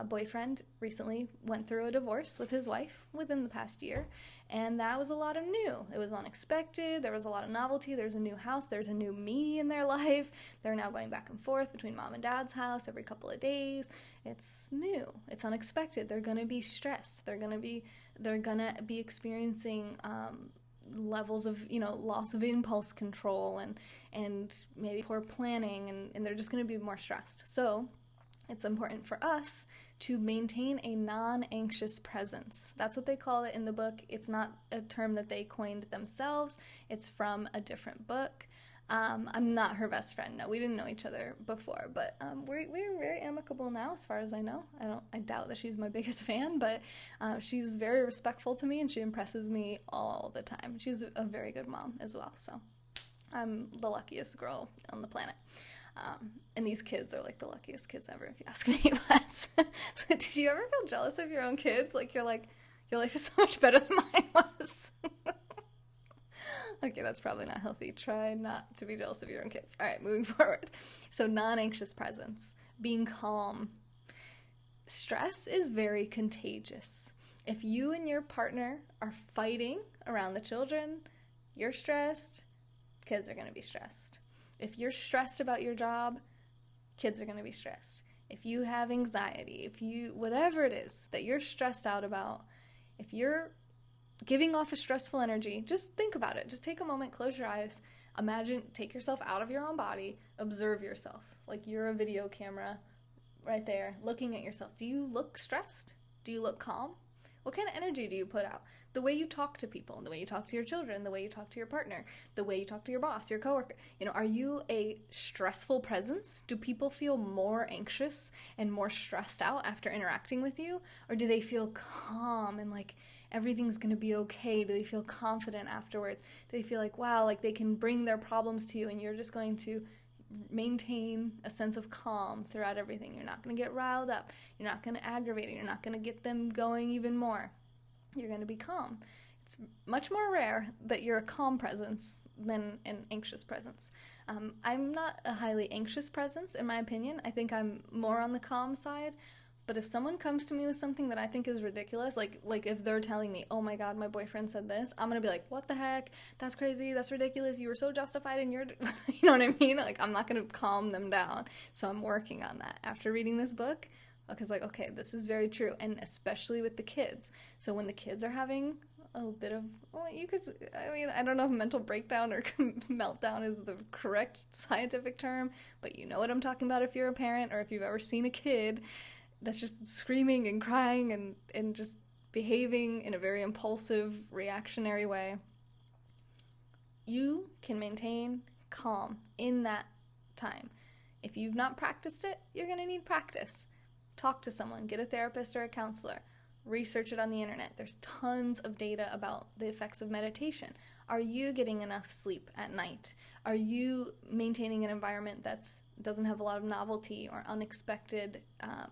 boyfriend recently went through a divorce with his wife within the past year, and that was a lot of new. It was unexpected. There was a lot of novelty. There's a new house. There's a new me in their life. They're now going back and forth between mom and dad's house every couple of days. It's new. It's unexpected. They're going to be stressed. They're going to be experiencing levels of, loss of impulse control and maybe poor planning, and they're just going to be more stressed. So it's important for us to maintain a non-anxious presence. That's what they call it in the book. It's not a term that they coined themselves. It's from a different book. I'm not her best friend. No, we didn't know each other before, but we're very amicable now, as far as I know. I doubt that she's my biggest fan, but she's very respectful to me, and she impresses me all the time. She's a very good mom as well, so I'm the luckiest girl on the planet. And these kids are like the luckiest kids ever, if you ask me. So did you ever feel jealous of your own kids? Like, you're like, your life is so much better than mine was. Okay, that's probably not healthy. Try not to be jealous of your own kids. All right, moving forward. So non-anxious presence, being calm. Stress is very contagious. If you and your partner are fighting around the children, you're stressed, kids are going to be stressed. If you're stressed about your job, kids are going to be stressed. If you have anxiety, whatever it is that you're stressed out about, if you're giving off a stressful energy, just think about it. Just take a moment, close your eyes, take yourself out of your own body, observe yourself. Like you're a video camera right there, looking at yourself. Do you look stressed? Do you look calm? What kind of energy do you put out? The way you talk to people, the way you talk to your children, the way you talk to your partner, the way you talk to your boss, your coworker. Are you a stressful presence? Do people feel more anxious and more stressed out after interacting with you? Or do they feel calm and like everything's going to be okay? Do they feel confident afterwards? Do they feel like, wow, like they can bring their problems to you and you're just going to maintain a sense of calm throughout everything? You're not going to get riled up. You're not going to aggravate it. You're not going to get them going even more. You're going to be calm. It's much more rare that you're a calm presence than an anxious presence. I'm not a highly anxious presence, in my opinion. I think I'm more on the calm side. But if someone comes to me with something that I think is ridiculous, like if they're telling me, oh my God, my boyfriend said this, I'm going to be like, what the heck? That's crazy. That's ridiculous. You were so justified in your, you know what I mean? Like, I'm not going to calm them down. So I'm working on that after reading this book, because like, okay, this is very true. And especially with the kids. So when the kids are having a bit of, I don't know if mental breakdown or meltdown is the correct scientific term, but you know what I'm talking about if you're a parent or if you've ever seen a kid that's just screaming and crying and just behaving in a very impulsive, reactionary way. You can maintain calm in that time. If you've not practiced it, you're going to need practice. Talk to someone, get a therapist or a counselor, research it on the internet. There's tons of data about the effects of meditation. Are you getting enough sleep at night? Are you maintaining an environment that doesn't have a lot of novelty or unexpected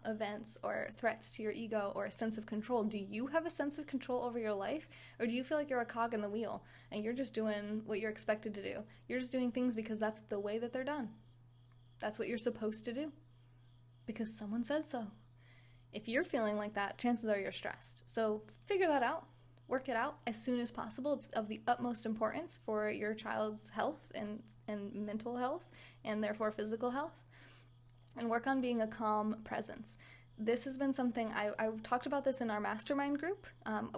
events or threats to your ego or a sense of control? Do you have a sense of control over your life? Or do you feel like you're a cog in the wheel and you're just doing what you're expected to do? You're just doing things because that's the way that they're done. That's what you're supposed to do because someone said so. If you're feeling like that, chances are you're stressed. So figure that out. Work it out as soon as possible. It's of the utmost importance for your child's health and mental health and therefore physical health. And work on being a calm presence. This has been something, I've talked about this in our mastermind group.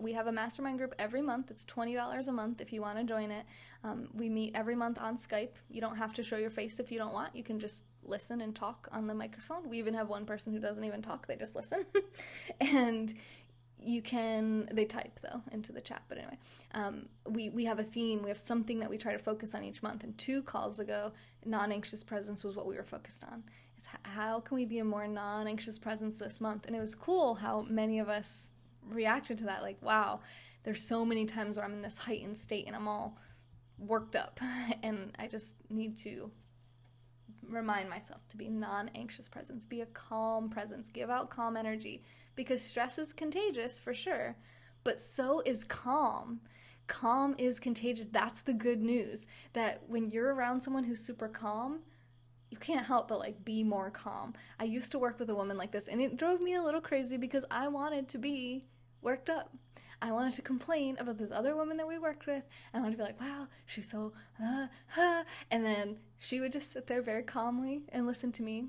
We have a mastermind group every month. It's $20 a month if you want to join it. We meet every month on Skype. You don't have to show your face if you don't want. You can just listen and talk on the microphone. We even have one person who doesn't even talk. They just listen. And they type though into the chat, but anyway, we have a theme, we have something that we try to focus on each month, and 2 calls ago, non-anxious presence was what we were focused on. It's how can we be a more non-anxious presence this month? And it was cool how many of us reacted to that, like, wow, there's so many times where I'm in this heightened state and I'm all worked up, and I just need to remind myself to be non-anxious presence, be a calm presence, give out calm energy, because stress is contagious for sure, but so is calm. Calm is contagious. That's the good news, that when you're around someone who's super calm, you can't help but like be more calm. I used to work with a woman like this, and it drove me a little crazy because I wanted to be worked up. I wanted to complain about this other woman that we worked with. I wanted to be like, wow, she's so, and then she would just sit there very calmly and listen to me.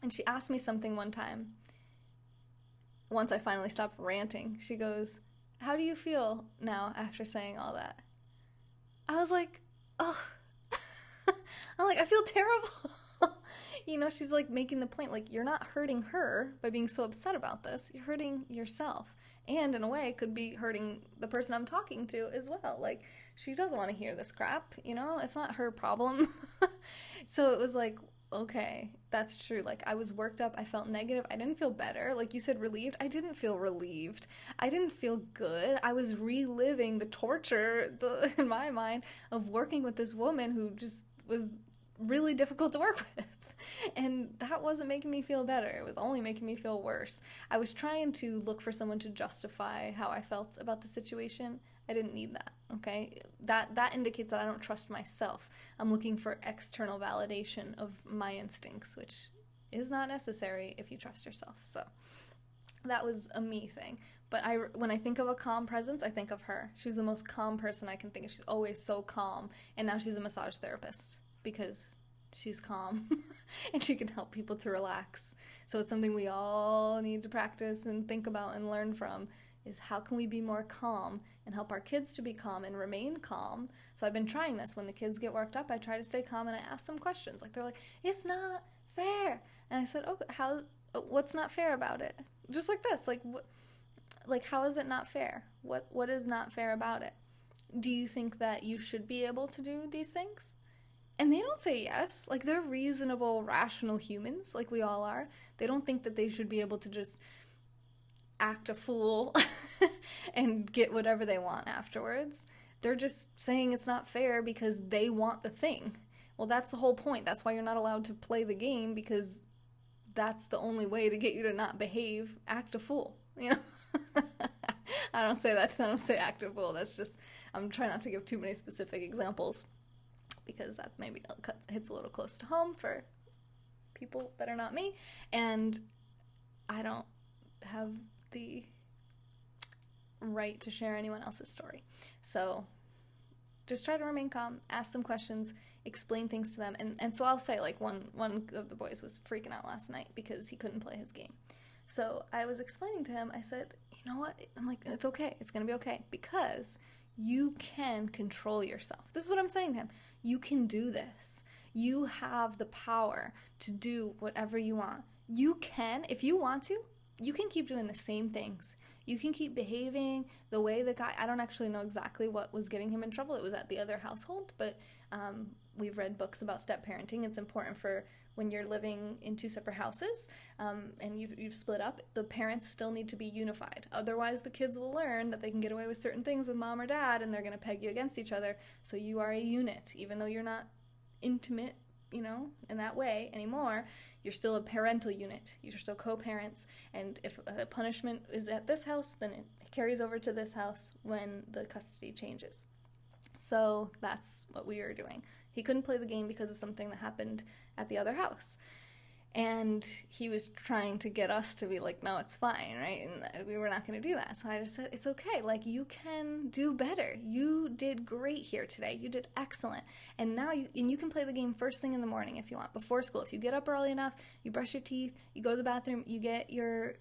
And she asked me something one time. Once I finally stopped ranting, she goes, how do you feel now after saying all that? I was like, oh, I'm like, I feel terrible. You know, she's like making the point, like, you're not hurting her by being so upset about this. You're hurting yourself. And in a way, could be hurting the person I'm talking to as well. Like, she doesn't want to hear this crap, you know? It's not her problem. So it was like, okay, that's true. Like, I was worked up. I felt negative. I didn't feel better. Like you said, relieved. I didn't feel relieved. I didn't feel good. I was reliving the torture in my mind of working with this woman who just was really difficult to work with. And that wasn't making me feel better. It was only making me feel worse. I was trying to look for someone to justify how I felt about the situation. I didn't need that, okay? That indicates that I don't trust myself. I'm looking for external validation of my instincts, which is not necessary if you trust yourself. So that was a me thing. But when I think of a calm presence, I think of her. She's the most calm person I can think of. She's always so calm. And now she's a massage therapist because she's calm and she can help people to relax. So it's something we all need to practice and think about and learn from, is how can we be more calm and help our kids to be calm and remain calm. So I've been trying this. When the kids get worked up, I try to stay calm and I ask them questions. Like, they're like, it's not fair. And I said, oh, what's not fair about it? Just like this, like how is it not fair? What is not fair about it? Do you think that you should be able to do these things? And they don't say yes. Like, they're reasonable, rational humans, like we all are. They don't think that they should be able to just act a fool and get whatever they want afterwards. They're just saying it's not fair because they want the thing. Well, that's the whole point. That's why you're not allowed to play the game, because that's the only way to get you to not behave, act a fool, you know? I don't say that. I don't say act a fool. That's just, I'm trying not to give too many specific examples, because that maybe hits a little close to home for people that are not me, and I don't have the right to share anyone else's story. So just try to remain calm, ask them questions, explain things to them, and so I'll say, like, one of the boys was freaking out last night because he couldn't play his game. So I was explaining to him, I said, you know what, I'm like, it's okay, it's gonna be okay, because you can control yourself. This is what I'm saying to him. You can do this. You have the power to do whatever you want. You can, if you want to, you can keep doing the same things. You can keep behaving the way the guy, I don't actually know exactly what was getting him in trouble. It was at the other household, but we've read books about step-parenting. It's important for when you're living in two separate houses and you've split up, the parents still need to be unified. Otherwise, the kids will learn that they can get away with certain things with mom or dad, and they're going to peg you against each other. So you are a unit, even though you're not intimate, you know, in that way anymore. You're still a parental unit. You're still co-parents, and if a punishment is at this house, then it carries over to this house when the custody changes. So that's what we were doing. He couldn't play the game because of something that happened at the other house. And he was trying to get us to be like, no, it's fine, right? And we were not going to do that. So I just said, it's okay. Like, you can do better. You did great here today. You did excellent. And now you can play the game first thing in the morning if you want, before school. If you get up early enough, you brush your teeth, you go to the bathroom, you get your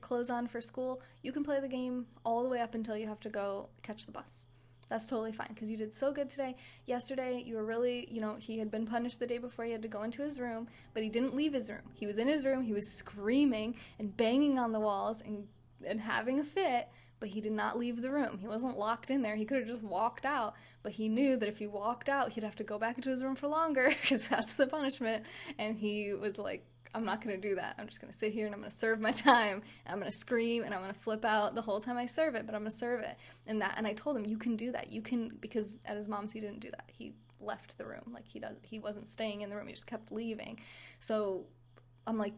clothes on for school, you can play the game all the way up until you have to go catch the bus. That's totally fine, because you did so good today. Yesterday, you were really, you know, he had been punished the day before. He had to go into his room, but he didn't leave his room. He was in his room. He was screaming and banging on the walls and having a fit, but he did not leave the room. He wasn't locked in there. He could have just walked out, but he knew that if he walked out, he'd have to go back into his room for longer, because that's the punishment. And he was like, I'm not going to do that. I'm just going to sit here and I'm going to serve my time. And I'm going to scream and I'm going to flip out the whole time I serve it, but I'm going to serve it. And I told him, you can do that. You can, because at his mom's, he didn't do that. He left the room. Like, he wasn't staying in the room. He just kept leaving. So I'm like,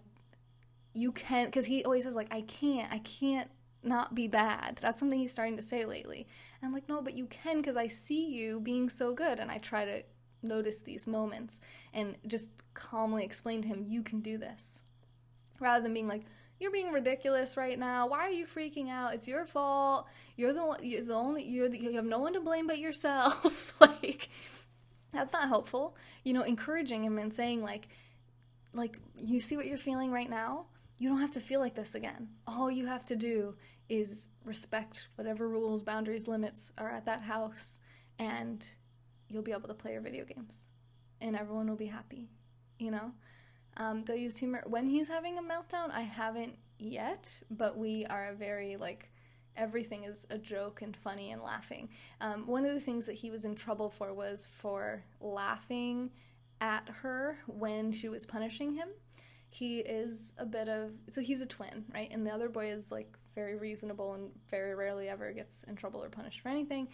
you can, because he always says, like, I can't not be bad. That's something he's starting to say lately. And I'm like, no, but you can, because I see you being so good. And I try to notice these moments and just calmly explain to him, you can do this. Rather than being like, you're being ridiculous right now. Why are you freaking out? It's your fault. You're the one, you have no one to blame but yourself. Like, that's not helpful. You know, encouraging him and saying like, you see what you're feeling right now? You don't have to feel like this again. All you have to do is respect whatever rules, boundaries, limits are at that house, and you'll be able to play your video games. And everyone will be happy, you know? Do I use humor when he's having a meltdown? I haven't yet, but we are very, like, everything is a joke and funny and laughing. One of the things that he was in trouble for was for laughing at her when she was punishing him. He is so he's a twin, right? And the other boy is, like, very reasonable and very rarely ever gets in trouble or punished for anything.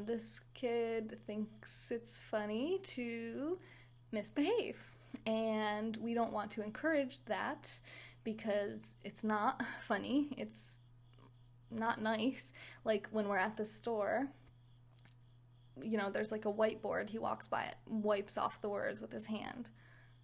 This kid thinks it's funny to misbehave. And we don't want to encourage that because it's not funny. It's not nice. Like when we're at the store, you know, there's like a whiteboard. He walks by it, wipes off the words with his hand.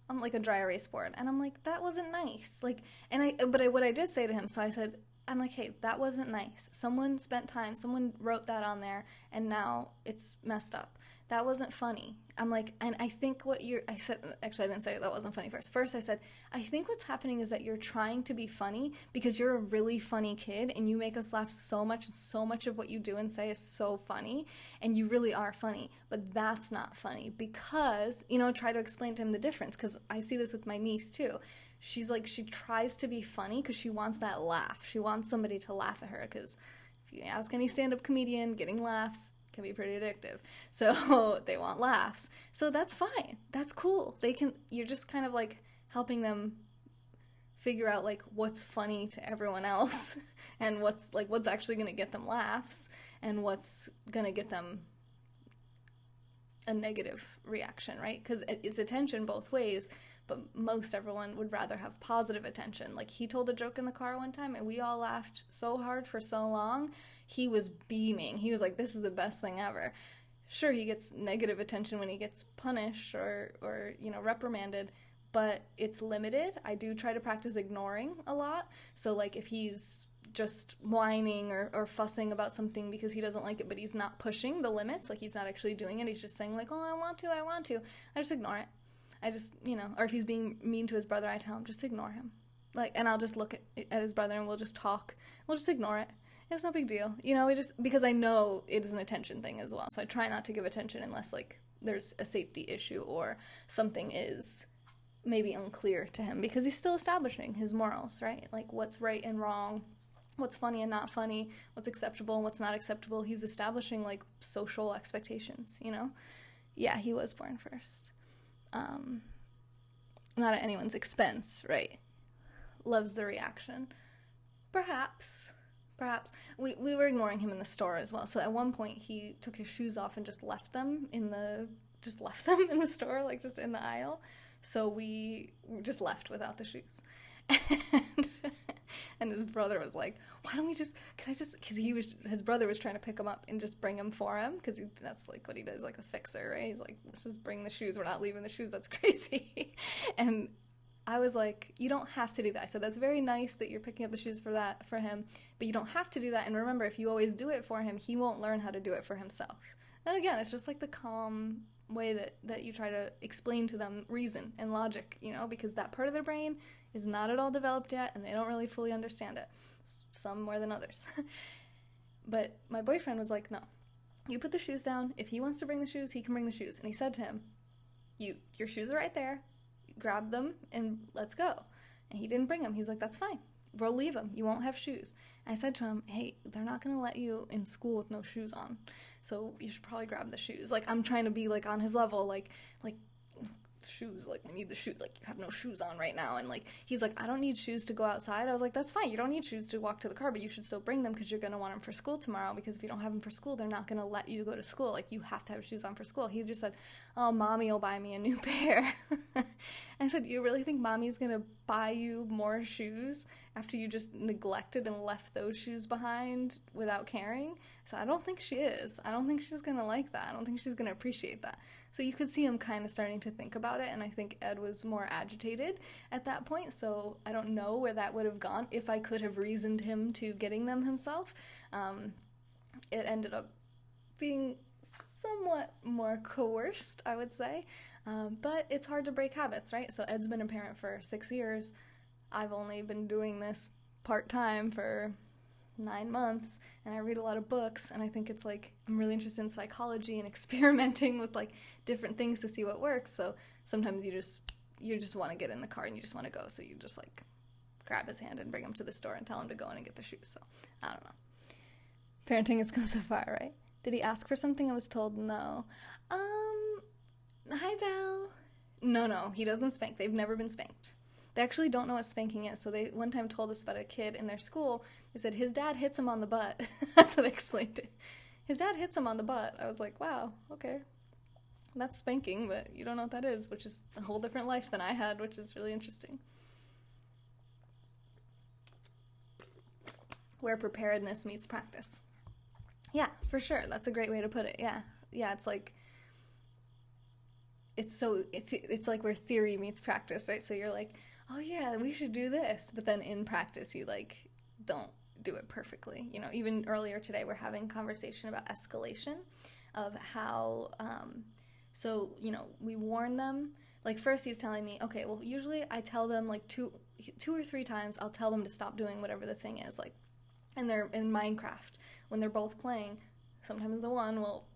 I'm like a dry erase board. And I'm like, that wasn't nice. Like, what I did say to him, so I said, I'm like, hey, that wasn't nice. Someone spent time, someone wrote that on there, and now it's messed up. That wasn't funny. I'm like, and I think I said, actually I didn't say that wasn't funny first. First I said, I think what's happening is that you're trying to be funny because you're a really funny kid and you make us laugh so much, and so much of what you do and say is so funny, and you really are funny, but that's not funny because, you know, try to explain to him the difference, because I see this with my niece too. She's like, she tries to be funny because she wants that laugh. She wants somebody to laugh at her, because if you ask any stand-up comedian, getting laughs can be pretty addictive. So they want laughs. So that's fine. That's cool. You're just kind of like helping them figure out like what's funny to everyone else and what's actually going to get them laughs and what's going to get them a negative reaction, right? Because it's attention both ways, but most everyone would rather have positive attention. Like, he told a joke in the car one time and we all laughed so hard for so long. He was beaming. He was like, this is the best thing ever. Sure, he gets negative attention when he gets punished or you know, reprimanded, but it's limited. I do try to practice ignoring a lot. So like if he's just whining or fussing about something because he doesn't like it, but he's not pushing the limits, like he's not actually doing it, he's just saying like, oh, I want to, I just ignore it. I just, you know, or if he's being mean to his brother, I tell him, just ignore him. Like, and I'll just look at his brother and we'll just talk. We'll just ignore it. It's no big deal. You know, because I know it is an attention thing as well. So I try not to give attention unless, like, there's a safety issue or something is maybe unclear to him, because he's still establishing his morals, right? Like, what's right and wrong, what's funny and not funny, what's acceptable and what's not acceptable. He's establishing, like, social expectations, you know? Yeah, he was born first. Not at anyone's expense, right? Loves the reaction. Perhaps. We were ignoring him in the store as well. So at one point he took his shoes off and just left them in the store, like just in the aisle. So we just left without the shoes. And his brother was like, why don't we because his brother was trying to pick him up and just bring him for him, because that's like what he does, like a fixer, right? He's like, let's just bring the shoes, we're not leaving the shoes, that's crazy. And I was like, you don't have to do that. I said, that's very nice that you're picking up the shoes for him, but you don't have to do that. And remember, if you always do it for him, he won't learn how to do it for himself. And again, it's just like the calm way that you try to explain to them reason and logic, you know, because that part of their brain is not at all developed yet and they don't really fully understand it. Some more than others. But my boyfriend was like, no, you put the shoes down. If he wants to bring the shoes, he can bring the shoes. And he said to him, your shoes are right there. Grab them and let's go. And he didn't bring them. He's like, that's fine. We'll leave them. You won't have shoes. And I said to him, hey, they're not going to let you in school with no shoes on. So you should probably grab the shoes. Like, I'm trying to be, like, on his level. Like, shoes, like, we need the shoes. Like, you have no shoes on right now. And, like, he's like, I don't need shoes to go outside. I was like, that's fine. You don't need shoes to walk to the car, but you should still bring them because you're going to want them for school tomorrow, because if you don't have them for school, they're not going to let you go to school. Like, you have to have shoes on for school. He just said, oh, mommy will buy me a new pair. I said, you really think mommy's going to buy you more shoes after you just neglected and left those shoes behind without caring. So I don't think she is. I don't think she's gonna like that. I don't think she's gonna appreciate that. So you could see him kind of starting to think about it, and I think Ed was more agitated at that point, so I don't know where that would have gone if I could have reasoned him to getting them himself. It ended up being somewhat more coerced, I would say, but it's hard to break habits, right? So Ed's been a parent for 6 years. I've only been doing this part-time for 9 months, and I read a lot of books, and I think it's like I'm really interested in psychology and experimenting with like different things to see what works. So sometimes you just want to get in the car and you just want to go, so you just like grab his hand and bring him to the store and tell him to go in and get the shoes. So I don't know. Parenting has come so far, right? Did he ask for something? I was told no. Hi, Val. No, he doesn't spank. They've never been spanked. They actually don't know what spanking is. So they one time told us about a kid in their school. They said his dad hits him on the butt. That's how they explained it. His dad hits him on the butt. I was like, wow, okay. That's spanking, but you don't know what that is, which is a whole different life than I had, which is really interesting. Where preparedness meets practice. Yeah, for sure. That's a great way to put it. Yeah, it's like it's like where theory meets practice, right? So you're like, oh yeah, we should do this, but then in practice you like don't do it perfectly. You know, even earlier today we're having a conversation about escalation, of how so you know we warn them. Like first he's telling me, okay, well usually I tell them like two or three times I'll tell them to stop doing whatever the thing is, like. And they're in Minecraft, when they're both playing, sometimes the one will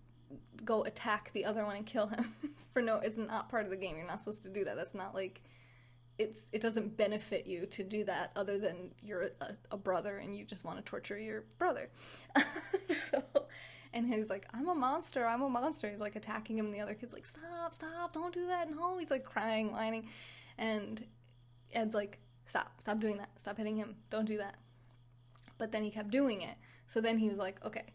go attack the other one and kill him. It's not part of the game. You're not supposed to do that. That's not like, it doesn't benefit you to do that, other than you're a brother and you just want to torture your brother. And he's like, I'm a monster. He's like attacking him, and the other kid's like, stop, don't do that. No, he's like crying, whining. And Ed's like, stop doing that. Stop hitting him. Don't do that. But then he kept doing it. So then he was like, okay,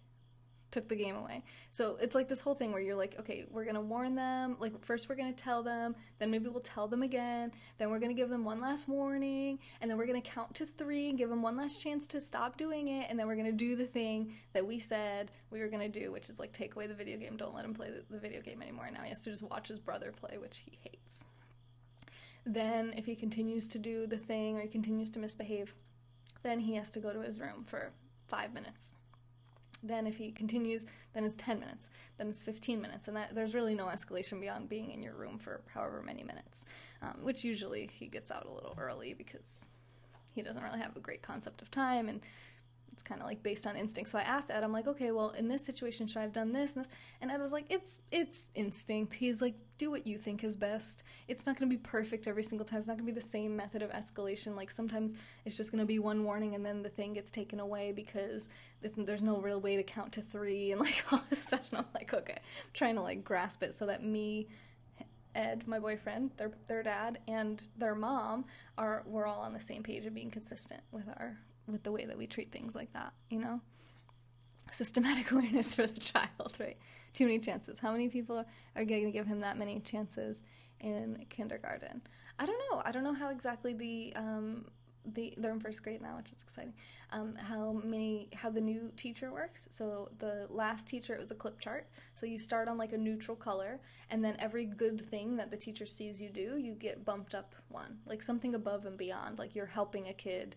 took the game away. So it's like this whole thing where you're like, okay, we're going to warn them. Like first we're going to tell them, then maybe we'll tell them again. Then we're going to give them one last warning. And then we're going to count to 3 and give them one last chance to stop doing it. And then we're going to do the thing that we said we were going to do, which is like take away the video game. Don't let him play the video game anymore. Now he has to just watch his brother play, which he hates. Then if he continues to do the thing or he continues to misbehave, then he has to go to his room for 5 minutes. Then if he continues, then it's 10 minutes. Then it's 15 minutes. And there's really no escalation beyond being in your room for however many minutes, which usually he gets out a little early because he doesn't really have a great concept of time, and it's kind of like based on instinct. So I asked Ed, I'm like, okay, well, in this situation, should I have done this and this? And Ed was like, it's instinct. He's like, do what you think is best. It's not going to be perfect every single time. It's not going to be the same method of escalation. Like sometimes it's just going to be one warning and then the thing gets taken away because there's no real way to count to 3 and like all this stuff. And I'm like, okay, I'm trying to like grasp it so that me, Ed, my boyfriend, their dad, and their mom we're all on the same page of being consistent with the way that we treat things like that, you know? Systematic awareness for the child, right? Too many chances. How many people are going to give him that many chances in kindergarten? I don't know how exactly they're in first grade now, which is exciting. How the new teacher works. So the last teacher, it was a clip chart. So you start on like a neutral color, and then every good thing that the teacher sees you do, you get bumped up 1, like something above and beyond, like you're helping a kid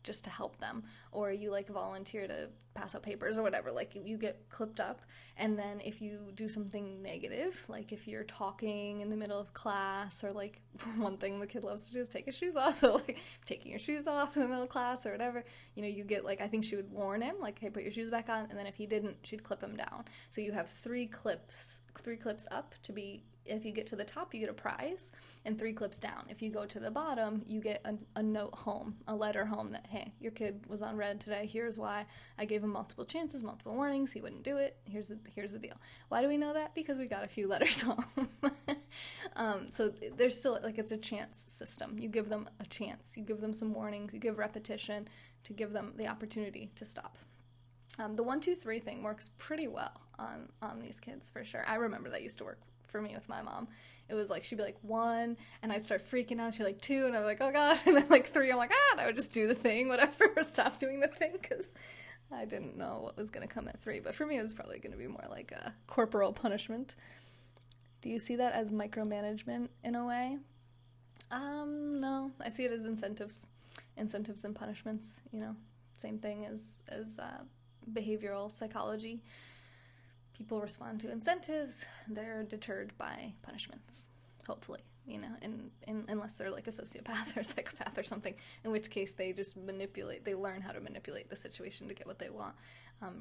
just to help them, or you like volunteer to pass out papers or whatever, like you get clipped up. And then if you do something negative, like if you're talking in the middle of class, or like one thing the kid loves to do is take his shoes off, so like taking your shoes off in the middle of class or whatever, you know, you get like, I think she would warn him like, hey, put your shoes back on, and then if he didn't, she'd clip him down. So you have 3 clips up to be, if you get to the top, you get a prize, and 3 clips down. If you go to the bottom, you get a note home, a letter home that, hey, your kid was on red today. Here's why. I gave him multiple chances, multiple warnings. He wouldn't do it. Here's the deal. Why do we know that? Because we got a few letters home. So there's still, like, it's a chance system. You give them a chance. You give them some warnings. You give repetition to give them the opportunity to stop. The 1, 2, 3 thing works pretty well on these kids for sure. I remember that used to work for me with my mom. It was like she'd be like 1 and I'd start freaking out. She'd like 2 and I was like, oh god, and then like 3 I'm like, and I would just do the thing, whatever, or stop doing the thing because I didn't know what was going to come at 3. But for me it was probably going to be more like a corporal punishment. Do you see that as micromanagement in a way? No, I see it as incentives and punishments, you know, same thing as behavioral psychology. People respond to incentives, they're deterred by punishments, hopefully, you know, and unless they're like a sociopath or psychopath or something, in which case they just they learn how to manipulate the situation to get what they want,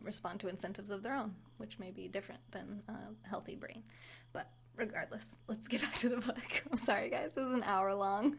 respond to incentives of their own, which may be different than a healthy brain. But regardless, let's get back to the book. I'm sorry guys, this is an hour long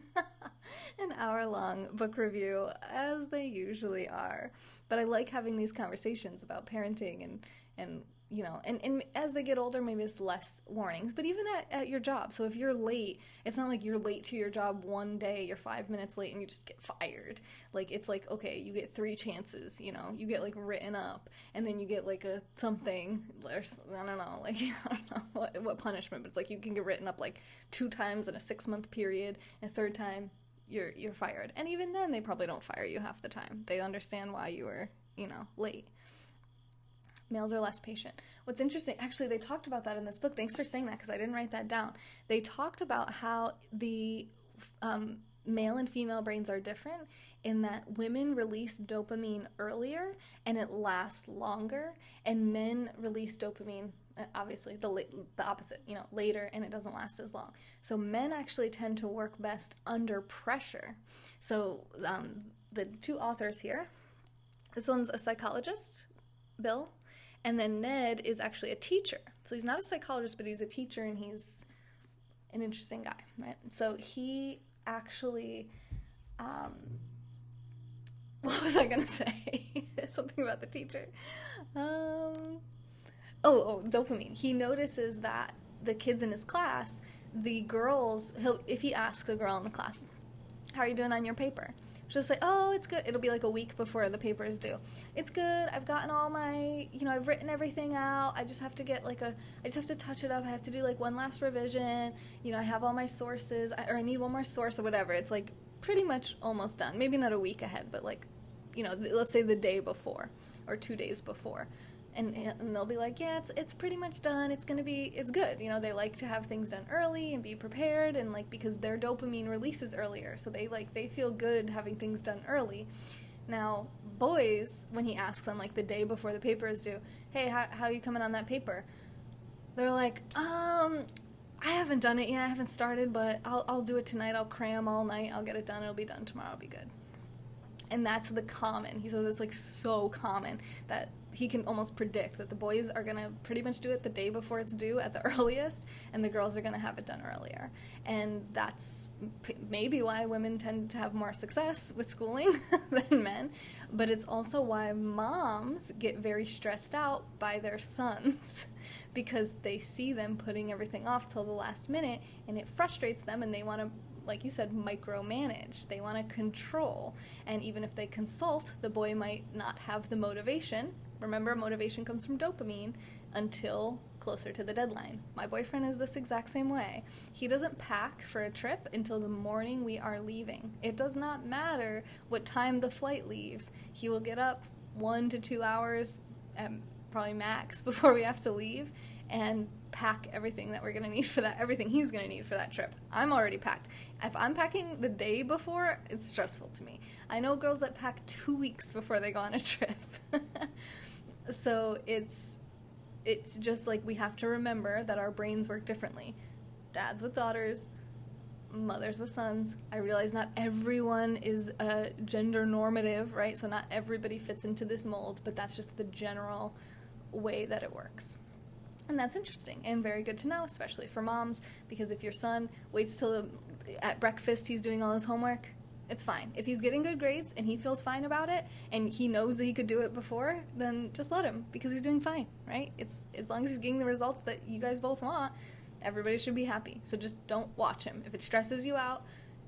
book review, as they usually are, but I like having these conversations about parenting and you know, and as they get older, maybe it's less warnings, but even at your job. So if you're late, it's not like you're late to your job one day, you're 5 minutes late and you just get fired. Like, it's like, okay, you get 3 chances, you know, you get like written up and then you get like a something, or I don't know, like, I don't know what punishment, but it's like you can get written up like 2 times in a 6-month period, and 3rd time you're fired. And even then they probably don't fire you half the time. They understand why you were, you know, late. Males are less patient. What's interesting, actually, they talked about that in this book. Thanks for saying that, because I didn't write that down. They talked about how the male and female brains are different in that women release dopamine earlier and it lasts longer, and men release dopamine, obviously, the opposite, you know, later, and it doesn't last as long. So men actually tend to work best under pressure. So the 2 authors here, this one's a psychologist, Bill, and then Ned is actually a teacher. So he's not a psychologist, but he's a teacher, and he's an interesting guy, right? So he actually, what was I going to say? Something about the teacher. Dopamine. He notices that the kids in his class, the girls, if he asks a girl in the class, how are you doing on your paper? She'll say, oh, it's good. It'll be like a week before the paper is due. It's good. I've gotten all my, you know, I've written everything out. I just have to get I just have to touch it up. I have to do like one last revision. You know, I have all my sources, or I need one more source or whatever. It's like pretty much almost done. Maybe not a week ahead, but like, you know, let's say the day before or 2 days before. And they'll be like, yeah, it's pretty much done. It's good. You know, they like to have things done early and be prepared, and like, because their dopamine releases earlier, so they feel good having things done early. Now, boys, when he asks them like the day before the paper is due, hey, how are you coming on that paper? They're like, I haven't done it yet. I haven't started, but I'll do it tonight. I'll cram all night. I'll get it done. It'll be done tomorrow. It'll be good. And that's the common. He says it's like so common that he can almost predict that the boys are going to pretty much do it the day before it's due at the earliest, and the girls are going to have it done earlier. And that's maybe why women tend to have more success with schooling than men, but it's also why moms get very stressed out by their sons, because they see them putting everything off till the last minute, and it frustrates them, and they want to, like you said, micromanage. They want to control. And even if they consult, the boy might not have the motivation. Remember, motivation comes from dopamine until closer to the deadline. My boyfriend is this exact same way. He doesn't pack for a trip until the morning we are leaving. It does not matter what time the flight leaves. He will get up 1 to 2 hours, probably max, before we have to leave, and pack everything that we're going to need for that, everything he's going to need for that trip. I'm already packed. If I'm packing the day before, it's stressful to me. I know girls that pack 2 weeks before they go on a trip. So it's just like, we have to remember that our brains work differently. Dads with daughters, mothers with sons. I realize not everyone is gender normative, right? So not everybody fits into this mold, but that's just the general way that it works. And that's interesting and very good to know, especially for moms, because if your son waits till at breakfast he's doing all his homework, it's fine. If he's getting good grades and he feels fine about it and he knows that he could do it before, then just let him, because he's doing fine, right? It's as long as he's getting the results that you guys both want, everybody should be happy. So just don't watch him. If it stresses you out,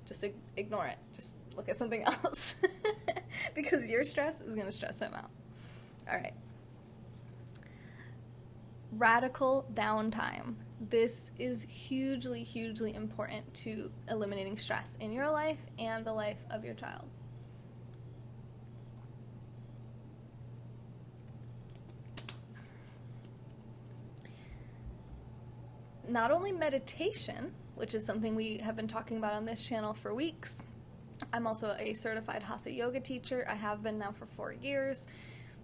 just ignore it. Just look at something else because your stress is going to stress him out. All right. Radical downtime. This is hugely, hugely important to eliminating stress in your life and the life of your child. Not only meditation, which is something we have been talking about on this channel for weeks. I'm also a certified Hatha yoga teacher. I have been now for 4 years.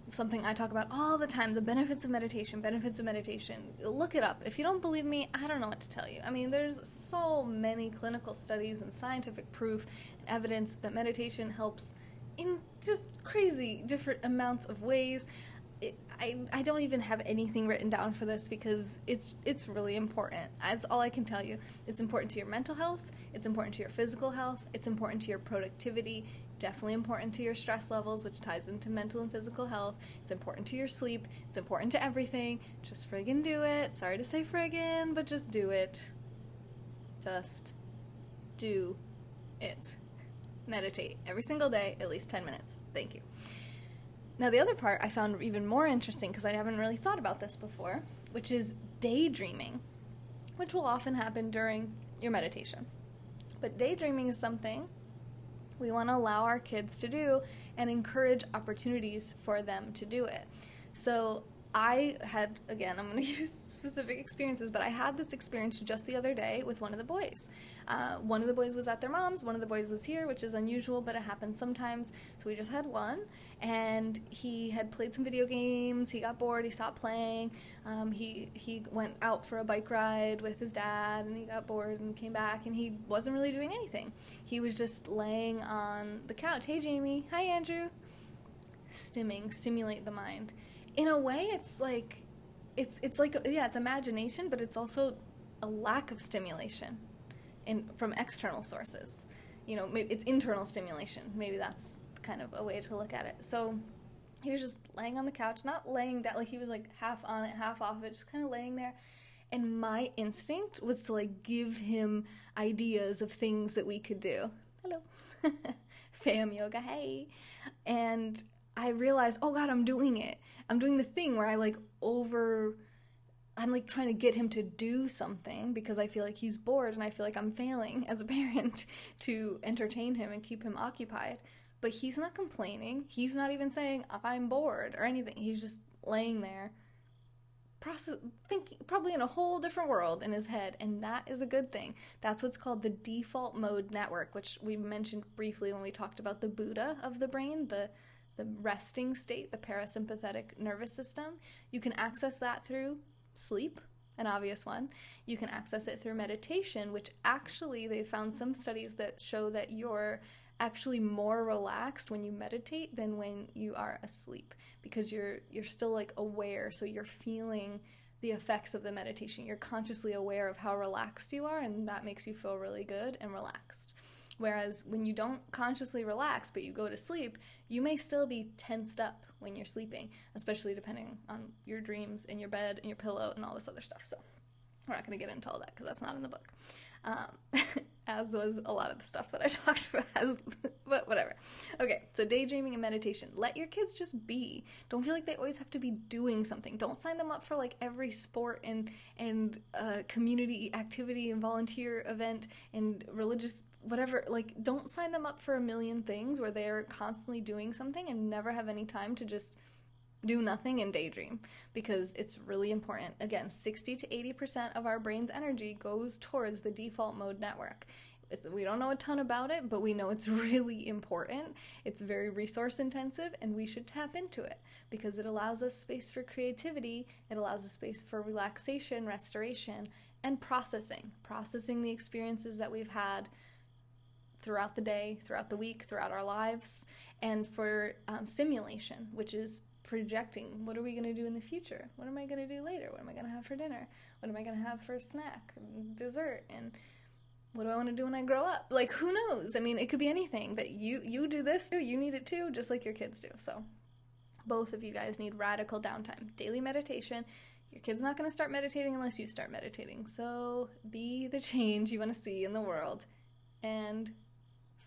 Something I talk about all the time, the benefits of meditation, benefits of meditation. Look it up. If you don't believe me, I don't know what to tell you. I mean, there's so many clinical studies and scientific proof and evidence that meditation helps in just crazy different amounts of ways. I don't even have anything written down for this because it's really important. That's all I can tell you. It's important to your mental health. It's important to your physical health. It's important to your productivity. Definitely important to your stress levels, which ties into mental and physical health. It's important to your sleep. It's important to everything. Just friggin' do it. Sorry to say friggin', but just do it. Just do it. Meditate every single day, at least 10 minutes. Thank you. Now, the other part I found even more interesting because I haven't really thought about this before, which is daydreaming, which will often happen during your meditation. But daydreaming is something we want to allow our kids to do and encourage opportunities for them to do it. So I had, again, I'm going to use specific experiences, but I had this experience just the other day with one of the boys. One of the boys was at their mom's, one of the boys was here, which is unusual, but it happens sometimes. So we just had one, and he had played some video games, he got bored, he stopped playing, he went out for a bike ride with his dad, and he got bored and came back, and he wasn't really doing anything. He was just laying on the couch. Hey, Jamie. Hi, Andrew. Stimulate the mind. In a way, it's like, it's like, yeah, it's imagination, but it's also a lack of stimulation from external sources. You know, maybe it's internal stimulation. Maybe that's kind of a way to look at it. So he was just laying on the couch, not laying down, like he was like half on it, half off of it, just kind of laying there. And my instinct was to like give him ideas of things that we could do. Hello. Fam yoga, hey. And I realized, oh God, I'm doing it. I'm doing the thing where I'm like trying to get him to do something because I feel like he's bored and I feel like I'm failing as a parent to entertain him and keep him occupied. But he's not complaining. He's not even saying, I'm bored or anything. He's just laying there, thinking, probably in a whole different world in his head, and that is a good thing. That's what's called the default mode network, which we mentioned briefly when we talked about the Buddha of the brain, the resting state, the parasympathetic nervous system. You can access that through sleep, an obvious one. You can access it through meditation, which actually they found some studies that show that you're actually more relaxed when you meditate than when you are asleep, because you're still like aware, so you're feeling the effects of the meditation. You're consciously aware of how relaxed you are, and that makes you feel really good and relaxed. Whereas when you don't consciously relax but you go to sleep, you may still be tensed up when you're sleeping, especially depending on your dreams and your bed and your pillow and all this other stuff. So we're not going to get into all that because that's not in the book. As was a lot of the stuff that I talked about, but whatever. Okay, so daydreaming and meditation. Let your kids just be. Don't feel like they always have to be doing something. Don't sign them up for like every sport and community activity and volunteer event and religious whatever. Like, don't sign them up for a million things where they're constantly doing something and never have any time to just do nothing and daydream, because it's really important. Again, 60 to 80% of our brain's energy goes towards the default mode network. We don't know a ton about it, but we know it's really important. It's very resource intensive, and we should tap into it because it allows us space for creativity. It allows us space for relaxation, restoration, and processing the experiences that we've had throughout the day, throughout the week, throughout our lives, and for simulation, which is projecting. What are we going to do in the future? What am I going to do later? What am I going to have for dinner? What am I going to have for a snack, dessert? And what do I want to do when I grow up? Like, who knows? I mean, it could be anything that you do this too. You need it too, just like your kids do. So both of you guys need radical downtime. Daily meditation. Your kid's not going to start meditating unless you start meditating. So be the change you want to see in the world and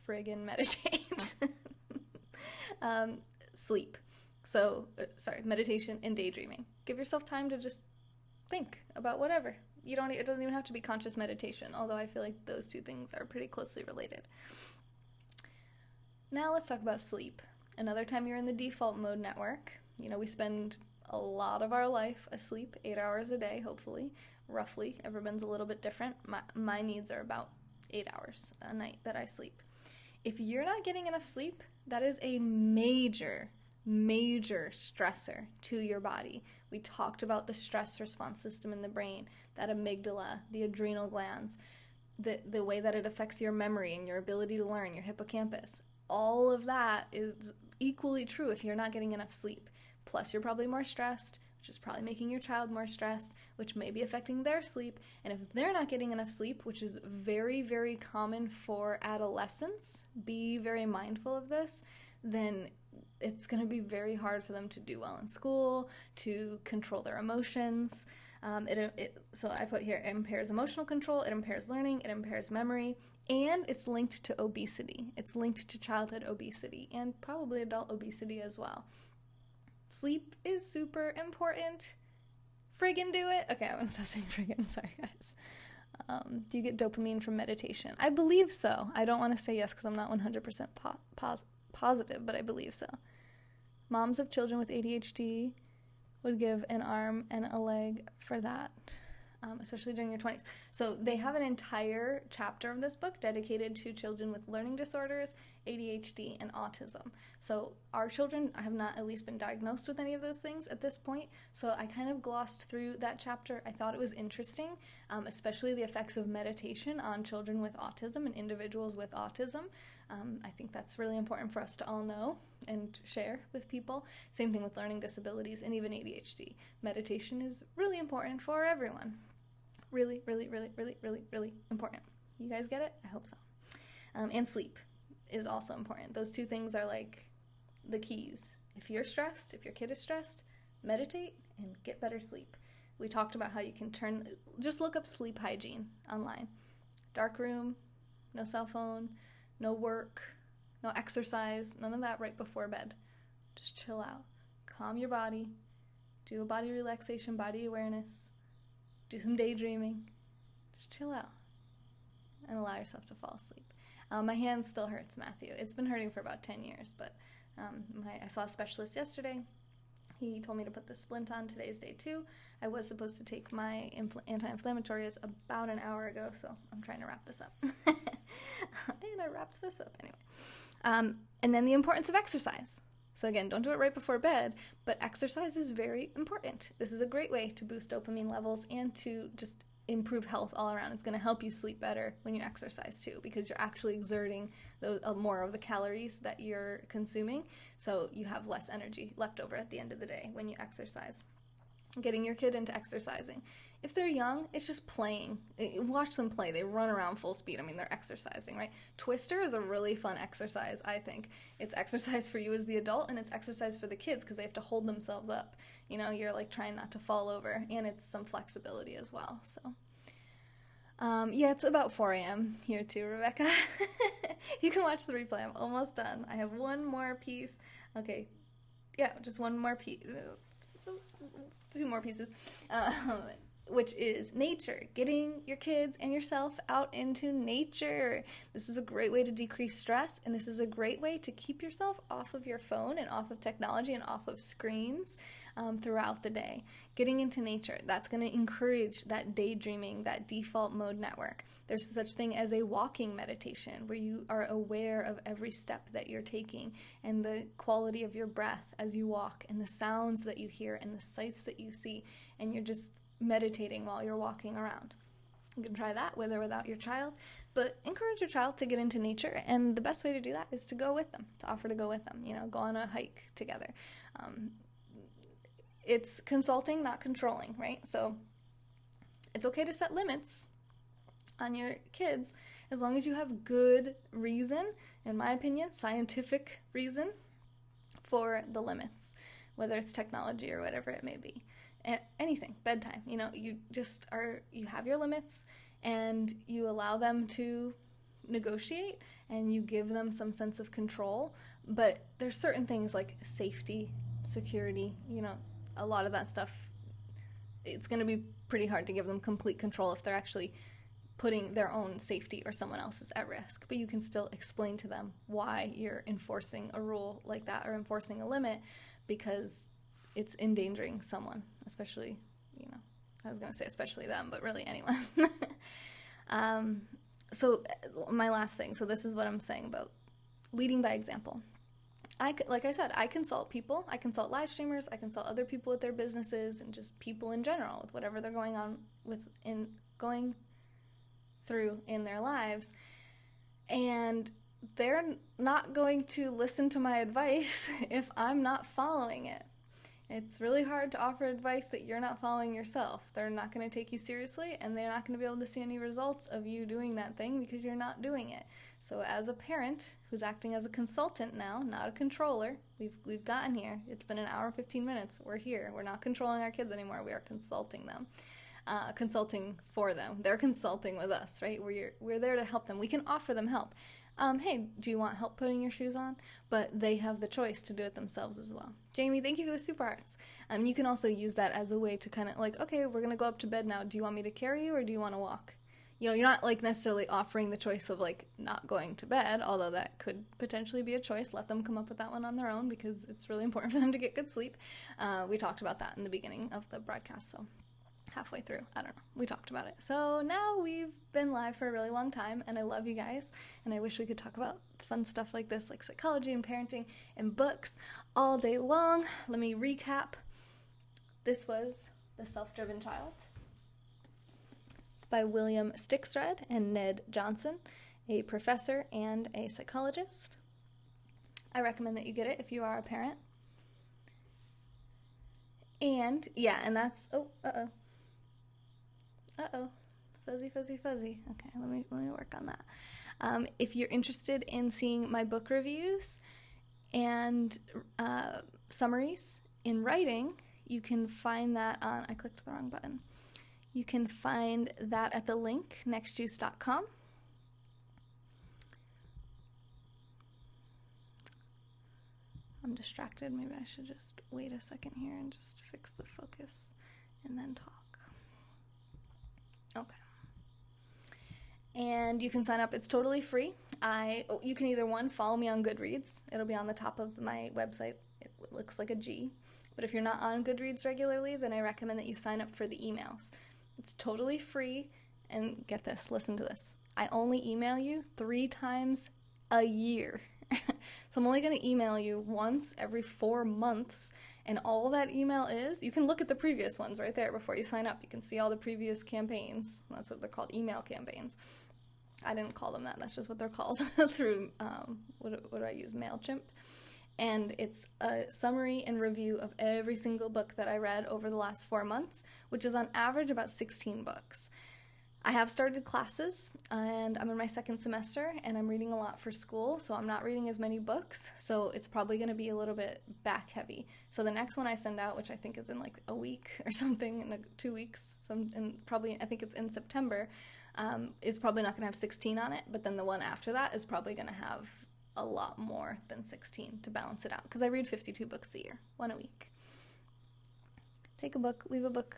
friggin' meditate. Sleep. So, meditation and daydreaming. Give yourself time to just think about whatever. It doesn't even have to be conscious meditation, although I feel like those two things are pretty closely related. Now let's talk about sleep. Another time you're in the default mode network. We spend a lot of our life asleep, 8 hours a day, hopefully, roughly. Everyone's a little bit different. My needs are about 8 hours a night that I sleep. If you're not getting enough sleep, that is a major stressor to your body. We talked about the stress response system in the brain, that amygdala, the adrenal glands, the way that it affects your memory and your ability to learn, your hippocampus. All of that is equally true if you're not getting enough sleep. Plus, you're probably more stressed, which is probably making your child more stressed, which may be affecting their sleep. And if they're not getting enough sleep, which is very, very common for adolescents, be very mindful of this, then it's going to be very hard for them to do well in school, to control their emotions. So I put here, it impairs emotional control, it impairs learning, it impairs memory, and it's linked to obesity. It's linked to childhood obesity and probably adult obesity as well. Sleep is super important. Friggin' do it. Okay, I'm gonna stop saying friggin'. Sorry, guys. Do you get dopamine from meditation? I believe so. I don't want to say yes because I'm not 100% positive, but I believe so. Moms of children with ADHD would give an arm and a leg for that, especially during your 20s. So they have an entire chapter of this book dedicated to children with learning disorders, ADHD, and autism. So our children have not at least been diagnosed with any of those things at this point. So I kind of glossed through that chapter. I thought it was interesting, especially the effects of meditation on children with autism and individuals with autism. I think that's really important for us to all know and share with people. Same thing with learning disabilities and even ADHD. Meditation is really important for everyone. Really, really, really, really, really, really important. You guys get it? I hope so. And sleep is also important. Those two things are like the keys. If you're stressed, if your kid is stressed, meditate and get better sleep. We talked about how you can just look up sleep hygiene online. Dark room, no cell phone, no work, no exercise, none of that right before bed. Just chill out. Calm your body. Do a body relaxation, body awareness. Do some daydreaming. Just chill out and allow yourself to fall asleep. My hand still hurts, Matthew. It's been hurting for about 10 years, but I saw a specialist yesterday. He told me to put the splint on. Today's day 2. I was supposed to take my anti-inflammatories about an hour ago, so I'm trying to wrap this up. And I wrapped this up anyway. And then the importance of exercise. So again, don't do it right before bed, but exercise is very important. This is a great way to boost dopamine levels and to just improve health all around. It's going to help you sleep better when you exercise too, because you're actually exerting more of the calories that you're consuming, so you have less energy left over at the end of the day when you exercise. Getting your kid into exercising. If they're young, it's just playing. Watch them play. They run around full speed. I mean, they're exercising, right? Twister is a really fun exercise, I think. It's exercise for you as the adult, and it's exercise for the kids because they have to hold themselves up. You're like trying not to fall over, and it's some flexibility as well. So, yeah, it's about 4 a.m. here too, Rebecca. You can watch the replay. I'm almost done. I have one more piece. Okay, yeah, just one more piece. 2 more pieces. Which is nature, getting your kids and yourself out into nature. This is a great way to decrease stress, and this is a great way to keep yourself off of your phone and off of technology and off of screens throughout the day. Getting into nature, that's going to encourage that daydreaming, that default mode network. There's such thing as a walking meditation where you are aware of every step that you're taking and the quality of your breath as you walk and the sounds that you hear and the sights that you see, and you're just meditating while you're walking around. You can try that with or without your child, but encourage your child to get into nature, and the best way to do that is to go with them, to offer to go with them, go on a hike together. It's consulting, not controlling, right? So it's okay to set limits on your kids as long as you have good reason, in my opinion, scientific reason for the limits, whether it's technology or whatever it may be. Anything, bedtime, you have your limits and you allow them to negotiate and you give them some sense of control, but there's certain things like safety, security, a lot of that stuff, it's going to be pretty hard to give them complete control if they're actually putting their own safety or someone else's at risk. But you can still explain to them why you're enforcing a rule like that or enforcing a limit, because it's endangering someone, especially, I was going to say especially them, but really anyone. So my last thing, so this is what I'm saying about leading by example. Like I said, I consult people, I consult live streamers, I consult other people with their businesses, and just people in general with whatever they're going through in their lives. And they're not going to listen to my advice if I'm not following it. It's really hard to offer advice that you're not following yourself. They're not going to take you seriously, and they're not going to be able to see any results of you doing that thing because you're not doing it. So as a parent who's acting as a consultant now, not a controller, we've gotten here. It's been an hour and 15 minutes. We're here. We're not controlling our kids anymore. We are consulting them. Consulting for them. They're consulting with us, right? We're there to help them. We can offer them help. Hey, do you want help putting your shoes on? But they have the choice to do it themselves as well. Jamie, thank you for the super hearts. You can also use that as a way to kind of like, okay, we're going to go up to bed now. Do you want me to carry you or do you want to walk? You're not like necessarily offering the choice of like not going to bed, although that could potentially be a choice. Let them come up with that one on their own because it's really important for them to get good sleep. We talked about that in the beginning of the broadcast, so halfway through, I don't know, we talked about it. So now we've been live for a really long time, and I love you guys, and I wish we could talk about fun stuff like this, like psychology and parenting and books all day long. Let me recap. This was The Self-Driven Child by William Stixrud and Ned Johnson, a professor and a psychologist. I recommend that you get it if you are a parent. And yeah, and that's fuzzy. Okay, let me work on that. If you're interested in seeing my book reviews and summaries in writing, you can find that on, I clicked the wrong button. You can find that at the link, nextjuice.com. I'm distracted. Maybe I should just wait a second here and just fix the focus and then talk. Okay. And you can sign up. It's totally free. You can either, one, follow me on Goodreads. It'll be on the top of my website. It looks like a G. But if you're not on Goodreads regularly, then I recommend that you sign up for the emails. It's totally free. And get this, listen to this. I only email you 3 times a year. So I'm only going to email you once every 4 months. And all that email is, you can look at the previous ones right there before you sign up. You can see all the previous campaigns. That's what they're called, email campaigns. I didn't call them that. That's just what they're called through, what do I use, MailChimp. And it's a summary and review of every single book that I read over the last 4 months, which is on average about 16 books. I have started classes, and I'm in my 2nd semester, and I'm reading a lot for school, so I'm not reading as many books, so it's probably going to be a little bit back heavy. So the next one I send out, which I think is in like a week or something, in 2 weeks, I think it's in September, is probably not going to have 16 on it, but then the one after that is probably going to have a lot more than 16 to balance it out, because I read 52 books a year, 1 a week. Take a book, leave a book.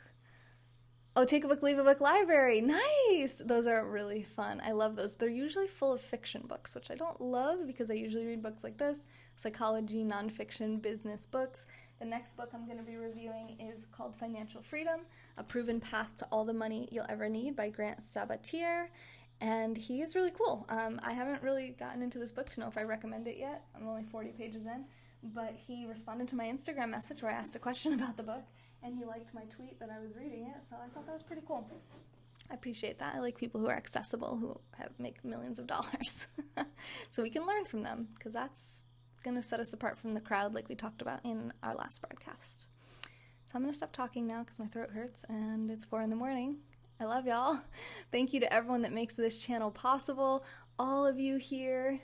Oh, take a book, leave a book library. Nice! Those are really fun. I love those. They're usually full of fiction books, which I don't love because I usually read books like this, psychology, nonfiction, business books. The next book I'm going to be reviewing is called Financial Freedom, A Proven Path to All the Money You'll Ever Need by Grant Sabatier. And he is really cool. I haven't really gotten into this book to know if I recommend it yet. I'm only 40 pages in. But he responded to my Instagram message where I asked a question about the book, and he liked my tweet that I was reading it, so I thought that was pretty cool. I appreciate that. I like people who are accessible, who make millions of dollars. So we can learn from them, because that's going to set us apart from the crowd like we talked about in our last broadcast. So I'm going to stop talking now because my throat hurts, and it's 4 a.m. I love y'all. Thank you to everyone that makes this channel possible. All of you here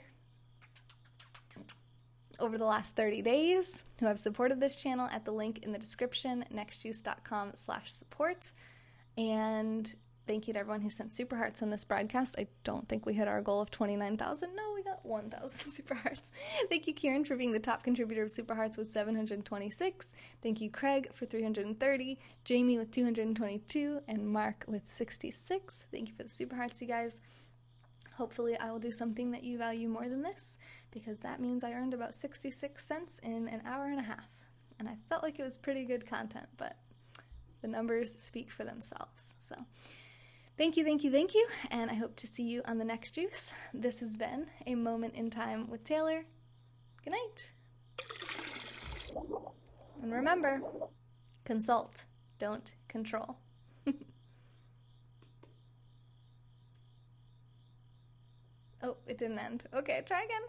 over the last 30 days who have supported this channel at the link in the description, nextjuice.com/support. And thank you to everyone who sent super hearts on this broadcast. I don't think we hit our goal of 29,000. No, we got 1,000 super hearts. Thank you, Kieran, for being the top contributor of super hearts with 726. Thank you, Craig, for 330. Jamie with 222. And Mark with 66. Thank you for the super hearts, you guys. Hopefully I will do something that you value more than this, because that means I earned about 66 cents in an hour and a half. And I felt like it was pretty good content, but the numbers speak for themselves. So thank you, thank you, thank you, and I hope to see you on the next juice. This has been A Moment in Time with Taylor. Good night. And remember, consult, don't control. Oh, it didn't end. Okay, try again.